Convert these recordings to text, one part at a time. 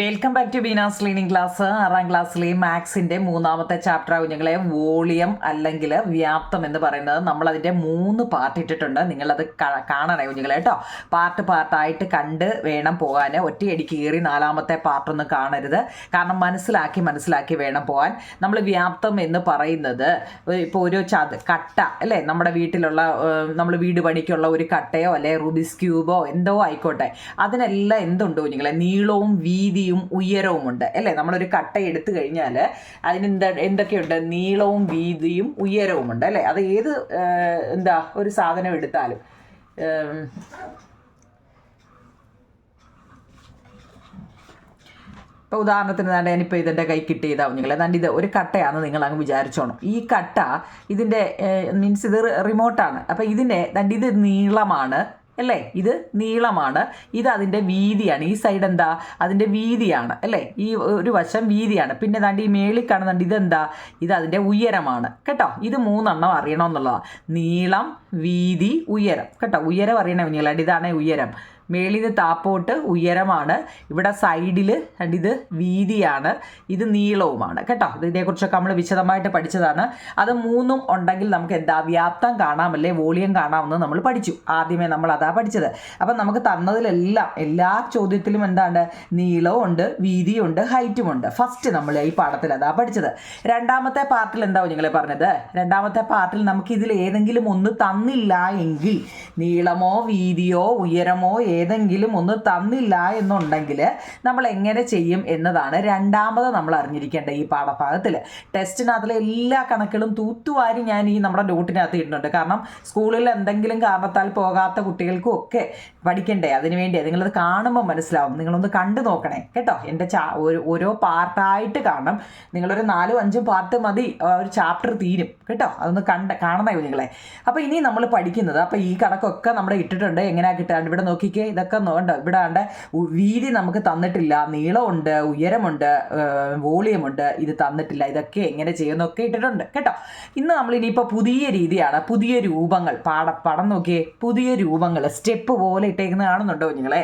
Welcome back to Beena's learning class. 6ാം ക്ലാസ്സിലെ മാത്സിന്റെ 3ാമത്തെ ചാപ്റ്റർ കുഞ്ഞുങ്ങളെ വോളിയം അല്ലെങ്കിൽ വ്യാപ്തം എന്ന് പറയുന്നത് നമ്മൾ അതിന്റെ 3 പാർട്ട് ഇട്ടിട്ടുണ്ട്. നിങ്ങളത് കാണണേ കുഞ്ഞുങ്ങളെ കേട്ടോ. പാർട്ടായിട്ട് കണ്ട് വേണം പോകാൻ. ഒറ്റയടിക്ക് കയറി 4ാമത്തെ പാർട്ടൊന്നും കാണരുത്. കാരണം മനസ്സിലാക്കി വേണം പോകാൻ. നമ്മൾ വ്യാപ്തം എന്ന് പറയുന്നത് ഇപ്പോൾ ഒരു കട്ട അല്ലേ, നമ്മുടെ വീട്ടിലുള്ള നമ്മൾ വീട് പണിക്കുള്ള ഒരു കട്ടയോ അല്ലെ റുബിക്സ് ക്യൂബോ എന്തോ ആയിക്കോട്ടെ, അതിനെല്ലാം എന്തുണ്ട് കുഞ്ഞുങ്ങളെ, നീളവും വീതിയും ഉയരവുമുണ്ട് അല്ലേ. നമ്മളൊരു കട്ട എടുത്തു കഴിഞ്ഞാൽ അതിന് എന്തൊക്കെയുണ്ട്, നീളവും വീതിയും ഉയരവുമുണ്ട് അല്ലേ. അത് ഏത് ഒരു സാധനം എടുത്താലും ഇപ്പോൾ ഉദാഹരണത്തിന് ഞാനിപ്പോൾ ഇതിൻ്റെ കൈ കിട്ടിയതാവും നിങ്ങൾ ഇത് ഒരു കട്ടയാണെന്ന് നിങ്ങൾ അങ്ങ് വിചാരിച്ചോണം. ഈ കട്ട ഇതിൻ്റെ മീൻസ് ഇത് റിമോട്ടാണ്. അപ്പോൾ ഇതിൻ്റെ ഇത് നീളമാണ് അല്ലേ, ഇത് നീളമാണ്, ഇത് അതിൻ്റെ വീതിയാണ്. ഈ സൈഡ് അതിൻ്റെ വീതിയാണ് അല്ലേ, ഈ ഒരു വശം വീതിയാണ്. പിന്നെ ഈ മേളിൽ കാണുന്നുണ്ട് ഇത് അതിൻ്റെ ഉയരമാണ് കേട്ടോ. ഇത് 3 അറിയണമെന്നുള്ളതാണ്: നീളം, വീതി, ഉയരം കേട്ടോ. ഉയരം അറിയണേ കുഞ്ഞുങ്ങളായിട്ട്, ഇതാണ് ഉയരം. മേളിൽ താപ്പോട്ട് ഉയരമാണ്, ഇവിടെ സൈഡിൽ ഇത് വീതിയാണ്, ഇത് നീളവുമാണ് കേട്ടോ. ഇതിനെക്കുറിച്ചൊക്കെ നമ്മൾ വിശദമായിട്ട് പഠിച്ചതാണ്. അത് 3 ഉണ്ടെങ്കിൽ നമുക്ക് വ്യാപ്തം കാണാമല്ലേ, വോളിയം കാണാമെന്ന് നമ്മൾ പഠിച്ചു. ആദ്യമേ നമ്മൾ അതാ പഠിച്ചത്. അപ്പം നമുക്ക് തന്നതിലെല്ലാം എല്ലാ ചോദ്യത്തിലും നീളവും ഉണ്ട്, വീതിയുണ്ട്, ഹൈറ്റുമുണ്ട്. ഫസ്റ്റ് നമ്മൾ ഈ പാഠത്തിൽ അതാ പഠിച്ചത്. 2ാമത്തെ പാർട്ടിൽ നിങ്ങളെ പറഞ്ഞത്, 2ാമത്തെ പാർട്ടിൽ നമുക്ക് ഇതിൽ ഏതെങ്കിലും ഒന്ന് തന്നില്ല എങ്കിൽ, നീളമോ വീതിയോ ഉയരമോ ഏതെങ്കിലും ഒന്ന് തന്നില്ല എന്നുണ്ടെങ്കിൽ നമ്മൾ എങ്ങനെ ചെയ്യും എന്നതാണ് 2ാമത് നമ്മൾ അറിഞ്ഞിരിക്കേണ്ട ഈ പാഠഭാഗത്തിൽ. ടെസ്റ്റിനകത്തിലെ എല്ലാ കണക്കുകളും തൂത്തുവാരി ഞാൻ ഈ നമ്മുടെ നോട്ടിനകത്ത് ഇടുന്നുണ്ട്. കാരണം സ്കൂളിൽ എന്തെങ്കിലും കാരണത്താൽ പോകാത്ത കുട്ടികൾക്കും ഒക്കെ പഠിക്കണ്ടേ, അതിനുവേണ്ടി നിങ്ങളത് കാണുമ്പോൾ മനസ്സിലാവും. നിങ്ങളൊന്ന് കണ്ടു നോക്കണേ കേട്ടോ. എൻ്റെ ഓരോ പാർട്ടായിട്ട് കാണണം. നിങ്ങളൊരു 4-5 പാർട്ട് മതി, ഒരു ചാപ്റ്റർ തീരും കേട്ടോ. അതൊന്ന് കാണണേ നിങ്ങളെ. അപ്പോൾ ഇനി നമ്മൾ പഠിക്കുന്നത്, അപ്പോൾ ഈ കണക്കൊക്കെ നമ്മുടെ ഇട്ടിട്ടുണ്ട്. എങ്ങനെയാണ് കിട്ടാണ്ട് ഇവിടെ നോക്കിക്കേ, ഇതൊക്കെ നോണ്ട. ഇവിടെ വീതി നമുക്ക് തന്നിട്ടില്ല, നീളമുണ്ട്, ഉയരമുണ്ട്, വോളിയമുണ്ട്, ഇത് തന്നിട്ടില്ല. ഇതൊക്കെ എങ്ങനെ ചെയ്യുന്നൊക്കെ ഇട്ടിട്ടുണ്ട് കേട്ടോ. ഇന്ന് നമ്മൾ ഇനിയിപ്പോൾ പുതിയ രീതിയാണ്, പുതിയ രൂപങ്ങൾ പടം നോക്കിയേ, പുതിയ രൂപങ്ങൾ സ്റ്റെപ്പ് പോലെ ഇട്ടേക്കുന്ന കാണുന്നുണ്ടോ നിങ്ങളെ.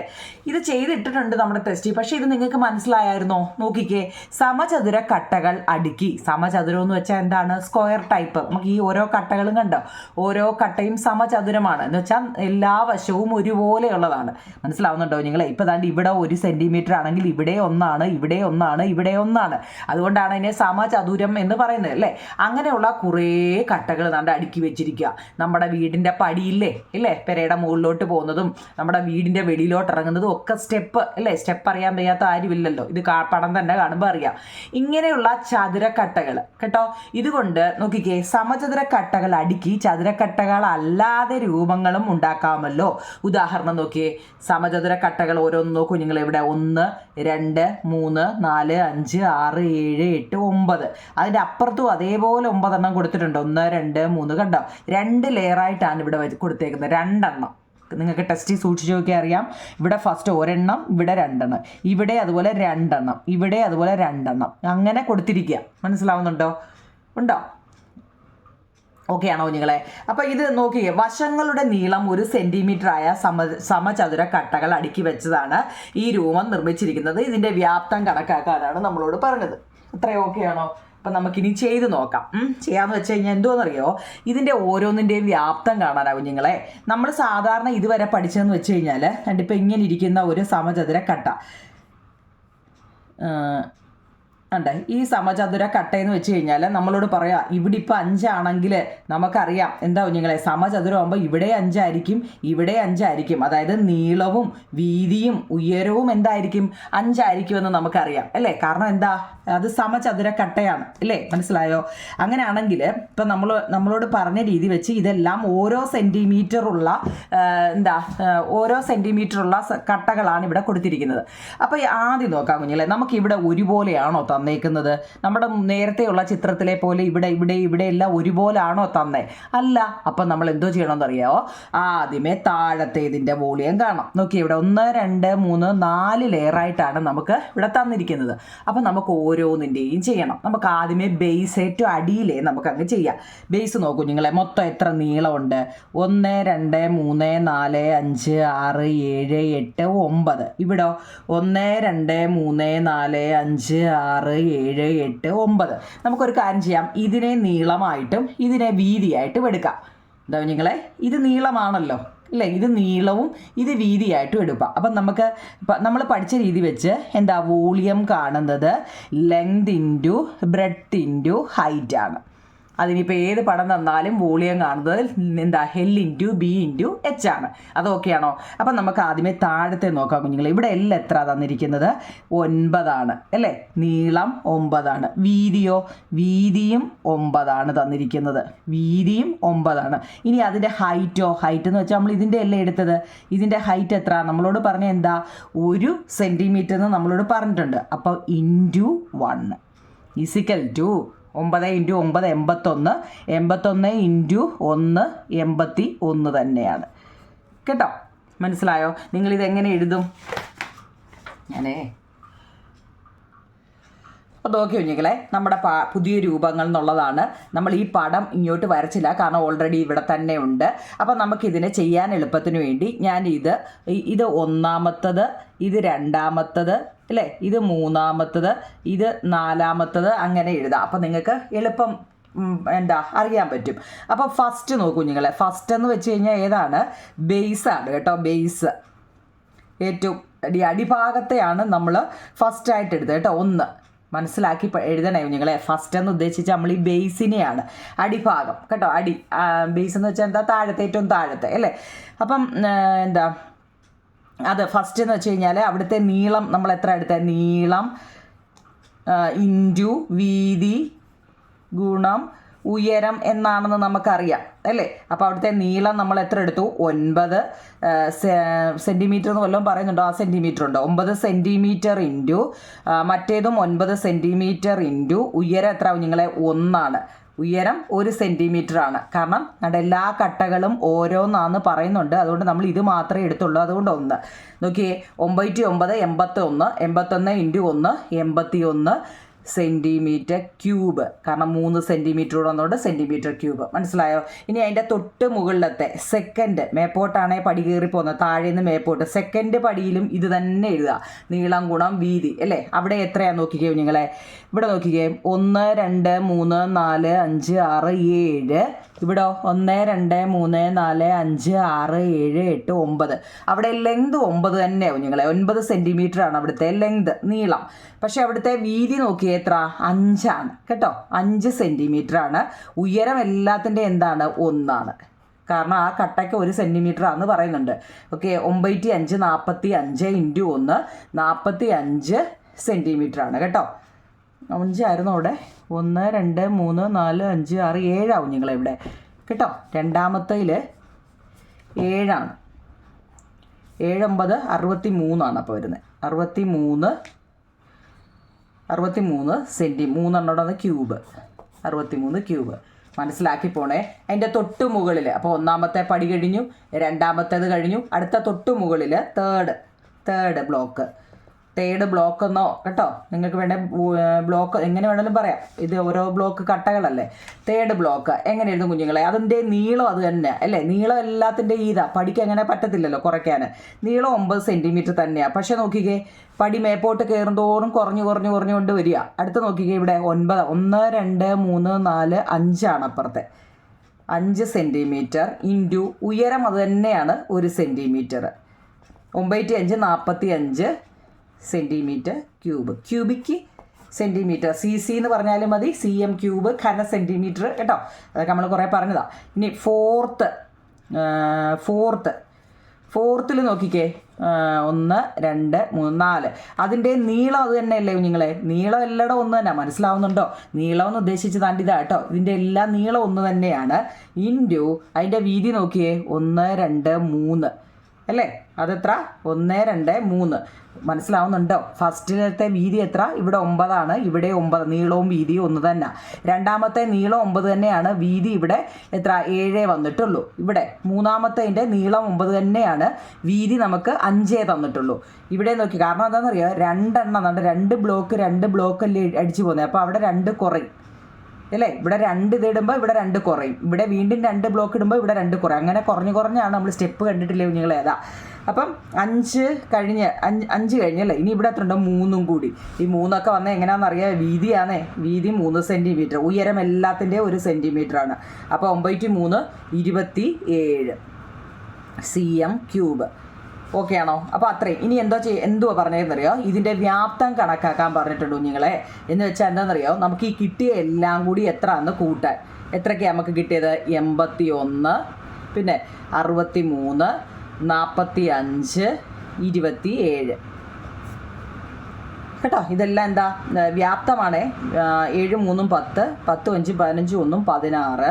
ഇത് ചെയ്തിട്ടിട്ടുണ്ട് നമ്മുടെ ടെസ്റ്റ്. പക്ഷേ ഇത് നിങ്ങൾക്ക് മനസ്സിലായിരുന്നോ? നോക്കിക്കേ, സമചതുര കട്ടകൾ അടുക്കി. സമചതുരം എന്ന് വെച്ചാൽ എന്താണ്? Square type. നമുക്ക് ഈ ഓരോ കട്ടകളും കണ്ടോ, ഓരോ കട്ടയും സമചതുരമാണ് എന്ന് വെച്ചാൽ എല്ലാ വശവും ഒരുപോലെയുള്ളതാണ്. മനസ്സിലാവുന്നുണ്ടോ നിങ്ങളെ? ഇപ്പോൾ ഇവിടെ 1 സെൻറ്റിമീറ്റർ ആണെങ്കിൽ ഇവിടെ ഒന്നാണ്, ഇവിടെ ഒന്നാണ്, ഇവിടെ ഒന്നാണ്. അതുകൊണ്ടാണ് അതിനെ സമചതുരം എന്ന് പറയുന്നത് അല്ലേ. അങ്ങനെയുള്ള കുറേ കട്ടകൾ അടുക്കി വെച്ചിരിക്കുക. നമ്മുടെ വീടിൻ്റെ പടിയില്ലേ ഇല്ലേ, പെരയുടെ മുകളിലോട്ട് പോകുന്നതും നമ്മുടെ വീടിൻ്റെ വെളിയിലോട്ട് ഇറങ്ങുന്നതും ഒക്കെ സ്റ്റെപ്പ് അല്ലേ. സ്റ്റെപ്പ് അറിയാൻ വയ്യാത്ത ആരുമില്ലല്ലോ. ഇത് പടം തന്നെ കാണുമ്പോൾ അറിയാം. ഇങ്ങനെയുള്ള ചതുരക്കട്ടകൾ കേട്ടോ. ഇതുകൊണ്ട് നോക്കിക്കേ, സമചതുര കട്ടകൾ അടുക്കി ചതുരക്കട്ടകൾ അല്ലാതെ രൂപങ്ങളും ഉണ്ടാക്കാമല്ലോ. ഉദാഹരണം നോക്കിയേ, സമചതുര കട്ടകൾ ഓരോന്ന് നോക്കൂ നിങ്ങൾ. ഇവിടെ 1, 2, 3, 4, 5, 6, 7, 8, 9. അതിൻ്റെ അപ്പുറത്തും അതേപോലെ 9 കൊടുത്തിട്ടുണ്ട്. 1, 2, 3 കണ്ടോ. 2 ലെയറായിട്ടാണ് ഇവിടെ കൊടുത്തേക്കുന്നത്. 2. നിങ്ങൾക്ക് ടെസ്റ്റ് സൂക്ഷിച്ച് നോക്കിയാൽ അറിയാം. ഇവിടെ ഫസ്റ്റ് 1, ഇവിടെ 2, ഇവിടെ അതുപോലെ 2, ഇവിടെ അതുപോലെ 2. അങ്ങനെ കൊടുത്തിരിക്കുക. മനസ്സിലാവുന്നുണ്ടോ? ഉണ്ടോ? ഓക്കെ ആണോ കുഞ്ഞുങ്ങളെ? അപ്പോൾ ഇത് നോക്കിയേ, വശങ്ങളുടെ നീളം 1 സെൻറ്റിമീറ്റർ ആയ സമചതുര കട്ടകൾ അടുക്കി വെച്ചതാണ് ഈ രൂപം നിർമ്മിച്ചിരിക്കുന്നത്. ഇതിൻ്റെ വ്യാപ്തം കണക്കാക്കാനാണ് നമ്മളോട് പറഞ്ഞത്. അത്രയും ഓക്കെ ആണോ? അപ്പം നമുക്കിനി ചെയ്ത് നോക്കാം. ചെയ്യാമെന്ന് വെച്ച് കഴിഞ്ഞാൽ എന്തോന്നറിയോ, ഇതിൻ്റെ ഓരോന്നിൻ്റെയും വ്യാപ്തം കാണാനാണ് കുഞ്ഞുങ്ങളെ. നമ്മൾ സാധാരണ ഇതുവരെ പഠിച്ചതെന്ന് വെച്ച് കഴിഞ്ഞാൽ ഇപ്പോൾ ഇങ്ങനെ ഇരിക്കുന്ന ഒരു സമചതുര കട്ട ഈ സമചതുര കട്ടയെന്ന് വെച്ച് കഴിഞ്ഞാൽ നമ്മളോട് പറയാം, ഇവിടെ ഇപ്പോൾ 5 ആണെങ്കിൽ നമുക്കറിയാം കുഞ്ഞുങ്ങളെ, സമചതുരം ആകുമ്പോൾ ഇവിടെ 5 ആയിരിക്കും, ഇവിടെ 5 ആയിരിക്കും. അതായത് നീളവും വീതിയും ഉയരവും 5 ആയിരിക്കുമെന്ന് നമുക്കറിയാം അല്ലേ. കാരണം അത് സമചതുര കട്ടയാണ് അല്ലേ. മനസ്സിലായോ? അങ്ങനെയാണെങ്കിൽ ഇപ്പം നമ്മളോട് പറഞ്ഞ രീതി വെച്ച് ഇതെല്ലാം ഓരോ സെൻറ്റിമീറ്ററുള്ള കട്ടകളാണ് ഇവിടെ കൊടുത്തിരിക്കുന്നത്. അപ്പോൾ ആദ്യം നോക്കാം കുഞ്ഞുങ്ങളെ, നമുക്കിവിടെ ഒരുപോലെയാണോ തന്നേക്കുന്നത്? നമ്മുടെ നേരത്തെയുള്ള ചിത്രത്തിലെ പോലെ ഇവിടെ എല്ലാം ഒരുപോലാണോ തന്നേ? അല്ല. അപ്പം നമ്മൾ എന്തോ ചെയ്യണമെന്നറിയാമോ? ആദ്യമേ താഴത്തേതിൻ്റെ വോളിയം കാണാം. നോക്കി, ഇവിടെ 1 2 3 4 ലെയറായിട്ടാണ് നമുക്ക് ഇവിടെ തന്നിരിക്കുന്നത്. അപ്പം നമുക്ക് ഓരോന്നിൻ്റെയും ചെയ്യണം. നമുക്ക് ആദ്യമേ ബേസ് ഏറ്റവും അടിയിലേ നമുക്കങ്ങ് ചെയ്യാം. ബേസ് നോക്കൂ നിങ്ങളെ, മൊത്തം എത്ര നീളമുണ്ട്? 1 2 3 4 5 6 7 8 9. ഇവിടോ 1 2 3 4 5 6 7 8 9. നമുക്കൊരു കാര്യം ചെയ്യാം, ഇതിനെ നീളമായിട്ടും ഇതിനെ വീതിയായിട്ടും എടുക്കാം. എന്താ നിങ്ങളെ, ഇത് നീളമാണല്ലോ അല്ലേ? ഇത് നീളവും ഇത് വീതിയായിട്ടും എടുക്കാം. അപ്പം നമുക്ക് നമ്മൾ പഠിച്ച രീതി വെച്ച് എന്താ വോളിയം കാണുന്നത് length into breadth into height ആണ്. അതിനിപ്പോൾ ഏത് പടം തന്നാലും വോളിയം കാണുന്നത് എന്താ L into B into H ആണ്. അതൊക്കെയാണോ? അപ്പം നമുക്ക് ആദ്യമേ താഴത്തെ നോക്കാം കുഞ്ഞുങ്ങൾ. ഇവിടെ L എത്ര തന്നിരിക്കുന്നത്? 9 ആണ് അല്ലേ? നീളം 9 ആണ്. വീതിയോ? വീതിയും 9 ആണ് തന്നിരിക്കുന്നത്. വീതിയും 9 ആണ്. ഇനി അതിൻ്റെ ഹൈറ്റോ? ഹൈറ്റ് എന്ന് വെച്ചാൽ നമ്മൾ ഇതിൻ്റെ അല്ലേ എടുത്തത്. ഇതിൻ്റെ ഹൈറ്റ് എത്ര? നമ്മളോട് പറഞ്ഞ എന്താ? 1 സെൻറ്റിമീറ്റർ എന്ന് നമ്മളോട് പറഞ്ഞിട്ടുണ്ട്. അപ്പോൾ into 1 is equal to 9 into 9 81. 81 into 1 81 തന്നെയാണ് കേട്ടോ. മനസ്സിലായോ? നിങ്ങളിതെങ്ങനെ എഴുതും? അപ്പോൾ നോക്കി കുഞ്ഞുങ്ങളെ, നമ്മുടെ പുതിയ രൂപങ്ങൾ എന്നുള്ളതാണ്. നമ്മൾ ഈ പടം ഇങ്ങോട്ട് വരച്ചില്ല, കാരണം ഓൾറെഡി ഇവിടെ തന്നെ ഉണ്ട്. അപ്പോൾ നമുക്കിതിനെ ചെയ്യാൻ എളുപ്പത്തിന് വേണ്ടി ഇത് ഒന്നാമത്തത്, ഇത് രണ്ടാമത്തത് അല്ലേ, ഇത് മൂന്നാമത്തത്, ഇത് നാലാമത്തത്, അങ്ങനെ എഴുതാം. അപ്പോൾ നിങ്ങൾക്ക് എളുപ്പം അറിയാൻ പറ്റും. അപ്പോൾ ഫസ്റ്റ് നോക്കൂ കുഞ്ഞുങ്ങളെ. ഫസ്റ്റ് എന്ന് വെച്ച് കഴിഞ്ഞാൽ ഏതാണ്? ബേസാണ് കേട്ടോ. ബേസ് ഏറ്റവും അടിഭാഗത്തെയാണ് നമ്മൾ ഫസ്റ്റായിട്ട് എടുത്തത് കേട്ടോ. 1 മനസ്സിലാക്കി എഴുതണേ കുഞ്ഞുങ്ങളെ. ഫസ്റ്റ് എന്ന് ഉദ്ദേശിച്ച് നമ്മൾ ഈ ബേസിനെയാണ്, അടിഭാഗം കേട്ടോ. ബേസ് എന്ന് വെച്ചാൽ എന്താ? താഴത്തെ, ഏറ്റവും താഴത്തെ അല്ലേ. അപ്പം അത് ഫസ്റ്റ് എന്ന് വെച്ച് കഴിഞ്ഞാൽ അവിടുത്തെ നീളം നമ്മൾ എത്ര എടുത്തത്? നീളം ഇൻറ്റു വീതി ഗുണം ഉയരം എന്നാണെന്ന് നമുക്കറിയാം അല്ലേ. അപ്പോൾ അവിടുത്തെ നീളം നമ്മൾ എത്ര എടുത്തു? 9 സെൻറ്റിമീറ്റർ എന്ന് വല്ലതും പറയുന്നുണ്ടോ? ആ സെൻറ്റിമീറ്റർ ഉണ്ട്. 9 സെൻറ്റിമീറ്റർ ഇൻറ്റു മറ്റേതും 9 സെൻറ്റിമീറ്റർ ഇൻറ്റു ഉയരം എത്ര കുഞ്ഞുങ്ങളെ? 1 ഉയരം 1 സെൻറ്റിമീറ്റർ ആണ്. കാരണം നമ്മുടെ എല്ലാ കട്ടകളും ഓരോന്നാന്ന് പറയുന്നുണ്ട്. അതുകൊണ്ട് നമ്മൾ ഇത് മാത്രമേ എടുത്തുള്ളൂ. അതുകൊണ്ട് 1 നോക്കിയേ. 9 9 81. 81 ഇൻറ്റു 1 81 സെൻറ്റിമീറ്റർ ക്യൂബ്. കാരണം 3 സെൻറ്റിമീറ്റർ വന്നുകൊണ്ട് സെൻറ്റിമീറ്റർ ക്യൂബ്. മനസ്സിലായോ? ഇനി അതിൻ്റെ തൊട്ട് മുകളിലത്തെ സെക്കൻഡ്, മേപ്പോട്ടാണേ പടി കയറി പോകുന്നത്, താഴെ നിന്ന് മേപ്പോട്ട്. സെക്കൻഡ് പടിയിലും ഇത് തന്നെ എഴുതുക. നീളം ഗുണം വീതി അല്ലേ. അവിടെ എത്രയാണെന്ന് നോക്കിക്കേ നിങ്ങളെ. ഇവിടെ നോക്കിക്കേ. 1 2 3 4 5 6 7. ഇവിടെ 1 2 3 4 5 6 7 8 9. അവിടെ ലെങ്ത് 9 തന്നെയാവും നിങ്ങളെ. 9 സെൻറ്റിമീറ്റർ ആണ് അവിടുത്തെ ലെങ്ത്, നീളം. പക്ഷെ അവിടുത്തെ വീതി നോക്കിയേ എത്ര? 5 ആണ് കേട്ടോ. 5 സെൻറ്റിമീറ്റർ ആണ്. ഉയരം എല്ലാത്തിൻ്റെ എന്താണ്? 1 കാരണം ആ കട്ടയ്ക്ക് 1 സെൻറ്റിമീറ്റർ ആണെന്ന് പറയുന്നുണ്ട്. ഓക്കെ. 9 5 45 ഇൻറ്റു 1 45 സെൻറ്റിമീറ്റർ ആണ് കേട്ടോ. 5 ആയിരുന്നു അവിടെ. 1 2 3 4 5 6 7 ആവും നിങ്ങളെ ഇവിടെ കേട്ടോ. രണ്ടാമത്തേൽ 7 ആണ്. 7 9 63 ആണ് അപ്പോൾ വരുന്നത്. 63 സെൻറ്റി. 3 ക്യൂബ്. 63 ക്യൂബ്. മനസ്സിലാക്കി പോണേ. അതിൻ്റെ തൊട്ട് മുകളിൽ അപ്പോൾ ഒന്നാമത്തെ പടി കഴിഞ്ഞു, രണ്ടാമത്തേത് കഴിഞ്ഞു. അടുത്ത തൊട്ട് മുകളിൽ തേർഡ് ബ്ലോക്ക് എന്നോ കേട്ടോ. നിങ്ങൾക്ക് വേണ്ട ബ്ലോക്ക് എങ്ങനെ വേണമെങ്കിലും പറയാം. ഇത് ഓരോ ബ്ലോക്ക് കട്ടകളല്ലേ. തേർഡ് ബ്ലോക്ക് എങ്ങനെ എഴുതും കുഞ്ഞുങ്ങളെ? അതിൻ്റെ നീളം അത് തന്നെ അല്ലേ. നീളം എല്ലാത്തിൻ്റെ പടിക്ക് അങ്ങനെ പറ്റത്തില്ലല്ലോ കുറയ്ക്കാൻ. നീളം 9 സെൻറ്റിമീറ്റർ തന്നെയാണ്. പക്ഷേ നോക്കിക്കേ, പടി മേപ്പോട്ട് കയറുന്തോറും കുറഞ്ഞുകൊണ്ട് വരിക. അടുത്ത് നോക്കിക്കേ, ഇവിടെ 9 1 2 3 4 5 ആണ് അപ്പുറത്തെ. 5 സെൻറ്റിമീറ്റർ ഇൻറ്റു ഉയരം അത് തന്നെയാണ് 1 centimetre. 9 5 45 centimetre cube. Cubic centimetre. CC എന്ന് പറഞ്ഞാലും മതി. CM ക്യൂബ് ഘന സെൻറ്റിമീറ്റർ കേട്ടോ. അതൊക്കെ നമ്മൾ കുറേ പറഞ്ഞതാണ്. ഇനി ഫോർത്തിൽ നോക്കിക്കേ. 1 2 3 4. അതിൻ്റെ നീളം അത് തന്നെയല്ലേ കുഞ്ഞുങ്ങളെ. നീളം എല്ലായിടും 1 തന്നെ. മനസ്സിലാവുന്നുണ്ടോ? നീളം എന്ന് ഉദ്ദേശിച്ചതാണ്ട് ഇതാ കേട്ടോ. ഇതിൻ്റെ എല്ലാ നീളം 1 തന്നെയാണ്. ഇൻറ്റു അതിൻ്റെ വീതി നോക്കിയേ. 1 2 3 അല്ലേ? അതെത്ര? 1, 2, 3. മനസ്സിലാവുന്നുണ്ടോ? ഫസ്റ്റിലത്തെ വീതി എത്ര? ഇവിടെ 9ആണ്, ഇവിടെ 9. നീളവും വീതിയും ഒന്ന് തന്നെ. രണ്ടാമത്തെ നീളം 9 തന്നെയാണ്, വീതി ഇവിടെ എത്ര? 7 വന്നിട്ടുള്ളൂ. ഇവിടെ മൂന്നാമത്തതിൻ്റെ നീളം 9 തന്നെയാണ്, വീതി നമുക്ക് 5 തന്നിട്ടുള്ളൂ. ഇവിടെ നോക്കി, കാരണം എന്താണെന്നറിയോ? 2 എണ്ണം 2 ബ്ലോക്ക് അല്ലേ അടിച്ചു പോകുന്നത്, അപ്പോൾ അവിടെ 2 കുറയും അല്ലേ? ഇവിടെ 2 ഇത് ഇടുമ്പോൾ ഇവിടെ 2 കുറയും, ഇവിടെ വീണ്ടും 2 ബ്ലോക്ക് ഇടുമ്പോൾ ഇവിടെ 2 കുറയും. അങ്ങനെ കുറഞ്ഞാണ് നമ്മൾ സ്റ്റെപ്പ് കണ്ടിട്ടില്ലേ കുഞ്ഞുങ്ങളെ? ഏതാ? അപ്പം 5 കഴിഞ്ഞല്ലേ? ഇനി ഇവിടെ എത്ര ഉണ്ട്? 3 കൂടി. ഈ 3 വന്നാൽ എങ്ങനെയാണെന്നറിയാം? വീതിയാണേ, വീതി 3 സെൻറ്റിമീറ്റർ, ഉയരം എല്ലാത്തിൻ്റെയും 1 സെൻറ്റിമീറ്ററാണ്. അപ്പോൾ 9×3 27 cm3. ഓക്കെ ആണോ? അപ്പോൾ അത്രയും. ഇനി എന്തുവാ പറഞ്ഞതെന്നറിയോ? ഇതിൻ്റെ വ്യാപ്തം കണക്കാക്കാൻ പറഞ്ഞിട്ടുണ്ട് കുഞ്ഞുങ്ങളെ. എന്ന് വെച്ചാൽ എന്താണെന്നറിയോ? നമുക്ക് ഈ കിട്ടിയ എല്ലാം കൂടി എത്ര എന്ന് കൂട്ടാൻ. എത്രയ്ക്കാണ് നമുക്ക് കിട്ടിയത്? 81, പിന്നെ 63, 45, 27. കേട്ടോ, ഇതെല്ലാം എന്താ? വ്യാപ്തമാണേ. 7, 3, 10, 10, 5, 15, 1, 16,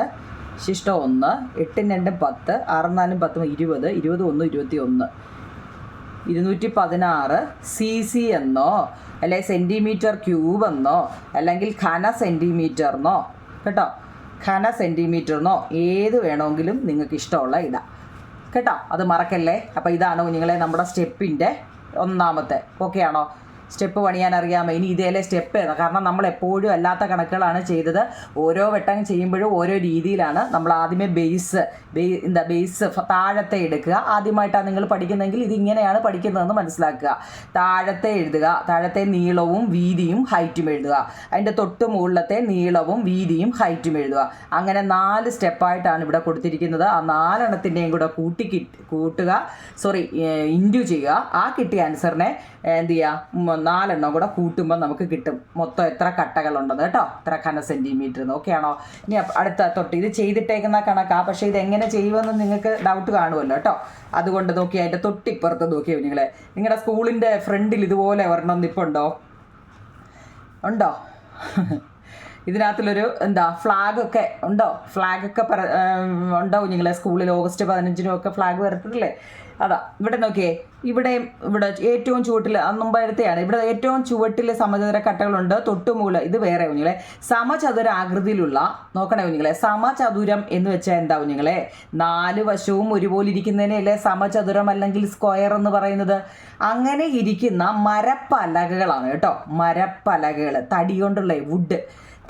ശിഷ്ടം 1, 8, 2, 10, 6, 4, 10, 20, 21, 21. 216 cc എന്നോ അല്ലെ സെൻറ്റിമീറ്റർ ക്യൂബ് എന്നോ അല്ലെങ്കിൽ ഘന സെൻറ്റിമീറ്ററിനോ, കേട്ടോ, ഘന സെൻറ്റിമീറ്ററിനോ ഏത് വേണമെങ്കിലും നിങ്ങൾക്ക് ഇഷ്ടമുള്ള ഇടാം കേട്ടോ. അത് മറക്കല്ലേ. അപ്പോൾ ഇതാണ് കുഞ്ഞുങ്ങളെ നമ്മുടെ സ്റ്റെപ്പിൻ്റെ ഒന്നാമത്തെ. ഓക്കെ ആണോ? സ്റ്റെപ്പ് പണിയാൻ അറിയാമോ? ഇനി ഇതേലെ സ്റ്റെപ്പ് ഏതാ? കാരണം നമ്മൾ എപ്പോഴും അല്ലാത്ത കണക്കുകളാണ് ചെയ്തത്. ഓരോ വട്ടം ചെയ്യുമ്പോഴും ഓരോ രീതിയിലാണ്. നമ്മൾ ആദ്യമേ ബേസ് താഴത്തെ എടുക്കുക. ആദ്യമായിട്ടാണ് നിങ്ങൾ പഠിക്കുന്നതെങ്കിൽ ഇതിങ്ങനെയാണ് പഠിക്കുന്നതെന്ന് മനസ്സിലാക്കുക. താഴത്തെ എഴുതുക, താഴത്തെ നീളവും വീതിയും ഹൈറ്റും എഴുതുക, അതിൻ്റെ തൊട്ട് മുകളിലത്തെ നീളവും വീതിയും ഹൈറ്റും എഴുതുക. അങ്ങനെ 4 സ്റ്റെപ്പായിട്ടാണ് ഇവിടെ കൊടുത്തിരിക്കുന്നത്. ആ 4 എണ്ണത്തിൻ്റെയും കൂടെ കൂട്ടുക, ഇൻഡ്യൂ ചെയ്യുക. ആ കിട്ടിയ ആൻസറിനെ എന്ത് ചെയ്യുക? 4 എണ്ണം കൂടെ കൂട്ടുമ്പോൾ നമുക്ക് കിട്ടും മൊത്തം എത്ര കട്ടകളുണ്ടെന്ന് കേട്ടോ, എത്ര ഘന സെൻറ്റിമീറ്റർ. ഓക്കെ ആണോ? ഇനി അടുത്ത തൊട്ട് ഇത് ചെയ്തിട്ടേക്കുന്ന കണക്കാ, പക്ഷേ ഇത് എങ്ങനെ ചെയ്യുമെന്ന് നിങ്ങൾക്ക് ഡൗട്ട് കാണുമല്ലോ കേട്ടോ. അതുകൊണ്ട് നോക്കി അതിൻ്റെ തൊട്ടിപ്പുറത്ത് നോക്കിയോ നിങ്ങളെ, നിങ്ങളുടെ സ്കൂളിൻ്റെ ഫ്രണ്ടിൽ ഇതുപോലെ ഒരെണ്ണം നിപ്പുണ്ടോ? ഉണ്ടോ? ഇതിനകത്തുള്ളൊരു ഫ്ലാഗൊക്കെ ഉണ്ടോ? ഫ്ലാഗൊക്കെ ഉണ്ടോ നിങ്ങളെ സ്കൂളിൽ? ഓഗസ്റ്റ് 15-നും ഒക്കെ ഫ്ലാഗ് വരത്തില്ലേ? അതാ ഇവിടെ നോക്കിയേ. ഇവിടെ ഏറ്റവും ചുവട്ടിൽ മുമ്പഴത്തെയാണ്. ഇവിടെ ഏറ്റവും ചുവട്ടിൽ സമചതുര കട്ടകളുണ്ട്. തൊട്ടുമുകളിൽ ഇത് വേറെ കുഞ്ഞുങ്ങളെ സമചതുര ആകൃതിയിലുള്ള, നോക്കണേ കുഞ്ഞുങ്ങളെ, സമചതുരം എന്ന് വെച്ചാൽ എന്താ കുഞ്ഞുങ്ങളെ? 4 വശവും ഒരുപോലെ ഇരിക്കുന്നതിനല്ലേ സമചതുരം അല്ലെങ്കിൽ സ്ക്വയർ എന്ന് പറയുന്നത്. അങ്ങനെ ഇരിക്കുന്ന മരപ്പലകകളാണ് കേട്ടോ. മരപ്പലകകൾ, തടി കൊണ്ടുള്ള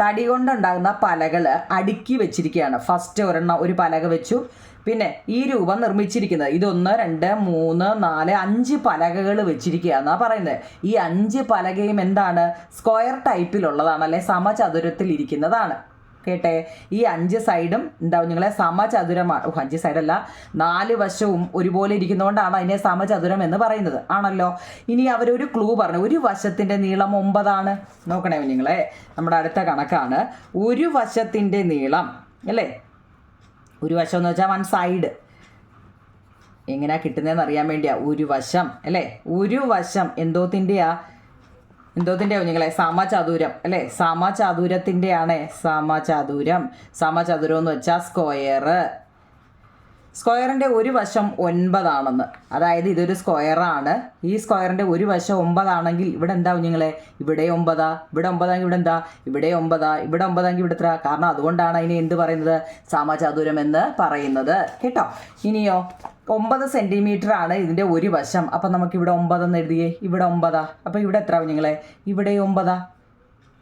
തടി കൊണ്ടുണ്ടാകുന്ന പലകൾ അടുക്കി വെച്ചിരിക്കുകയാണ്. ഫസ്റ്റ് ഒരു പലക വെച്ചു, പിന്നെ ഈ രൂപം നിർമ്മിച്ചിരിക്കുന്നത് ഇത് 1, 2, 3, 4, 5 പലകകൾ വെച്ചിരിക്കുകയെന്നാണ് പറയുന്നത്. ഈ 5 പലകയും എന്താണ്? സ്ക്വയർ ടൈപ്പിലുള്ളതാണ്, അല്ലെ സമചതുരത്തിൽ ഇരിക്കുന്നതാണ്. കേട്ടെ, ഈ 5 സൈഡും നിങ്ങളെ സമചതുരമാണ്. 5 സൈഡല്ല, 4 വശവും ഒരുപോലെ ഇരിക്കുന്നതുകൊണ്ടാണ് അതിനെ സമചതുരം എന്ന് പറയുന്നത്, ആണല്ലോ. ഇനി അവരൊരു ക്ലൂ പറഞ്ഞു. ഒരു വശത്തിൻ്റെ നീളം 9 നോക്കണേ നിങ്ങളെ, നമ്മുടെ അടുത്ത കണക്കാണ്. ഒരു വശത്തിൻ്റെ നീളം അല്ലേ? ഒരു വശം എന്ന് വെച്ചാൽ 1 സൈഡ്. എങ്ങനെയാണ് കിട്ടുന്നതെന്ന് അറിയാൻ വേണ്ടിയാ ഒരു വശം അല്ലേ? ഒരു വശം എന്തോത്തിൻ്റെയാ നിങ്ങളെ? സമചതുരം അല്ലേ? സമചതുരത്തിൻ്റെയാണ് സമചതുരം. സമചതുരം എന്ന് വെച്ചാൽ സ്ക്വയർ. സ്ക്വയറിൻ്റെ ഒരു വശം 9 അതായത് ഇതൊരു സ്ക്വയറാണ്. ഈ സ്ക്വയറിൻ്റെ ഒരു വശം 9 ആണെങ്കിൽ ഇവിടെ എന്താ കുഞ്ഞുങ്ങളെ? ഇവിടെ 9. ഇവിടെ 9 ഇവിടെ എന്താ? ഇവിടെ 9. ഇവിടെ 9 ഇവിടെ എത്ര? കാരണം അതുകൊണ്ടാണ് അതിനെ എന്ത് പറയുന്നത്? സമചതുരം എന്ന് പറയുന്നത് കേട്ടോ. ഇനിയോ 9 സെൻറ്റിമീറ്റർ ആണ് ഇതിൻ്റെ ഒരു വശം. അപ്പം നമുക്ക് ഇവിടെ 9 എന്ന് എഴുതിയേ. ഇവിടെ 9. അപ്പോൾ ഇവിടെ എത്ര കുഞ്ഞുങ്ങളെ? ഇവിടെ 9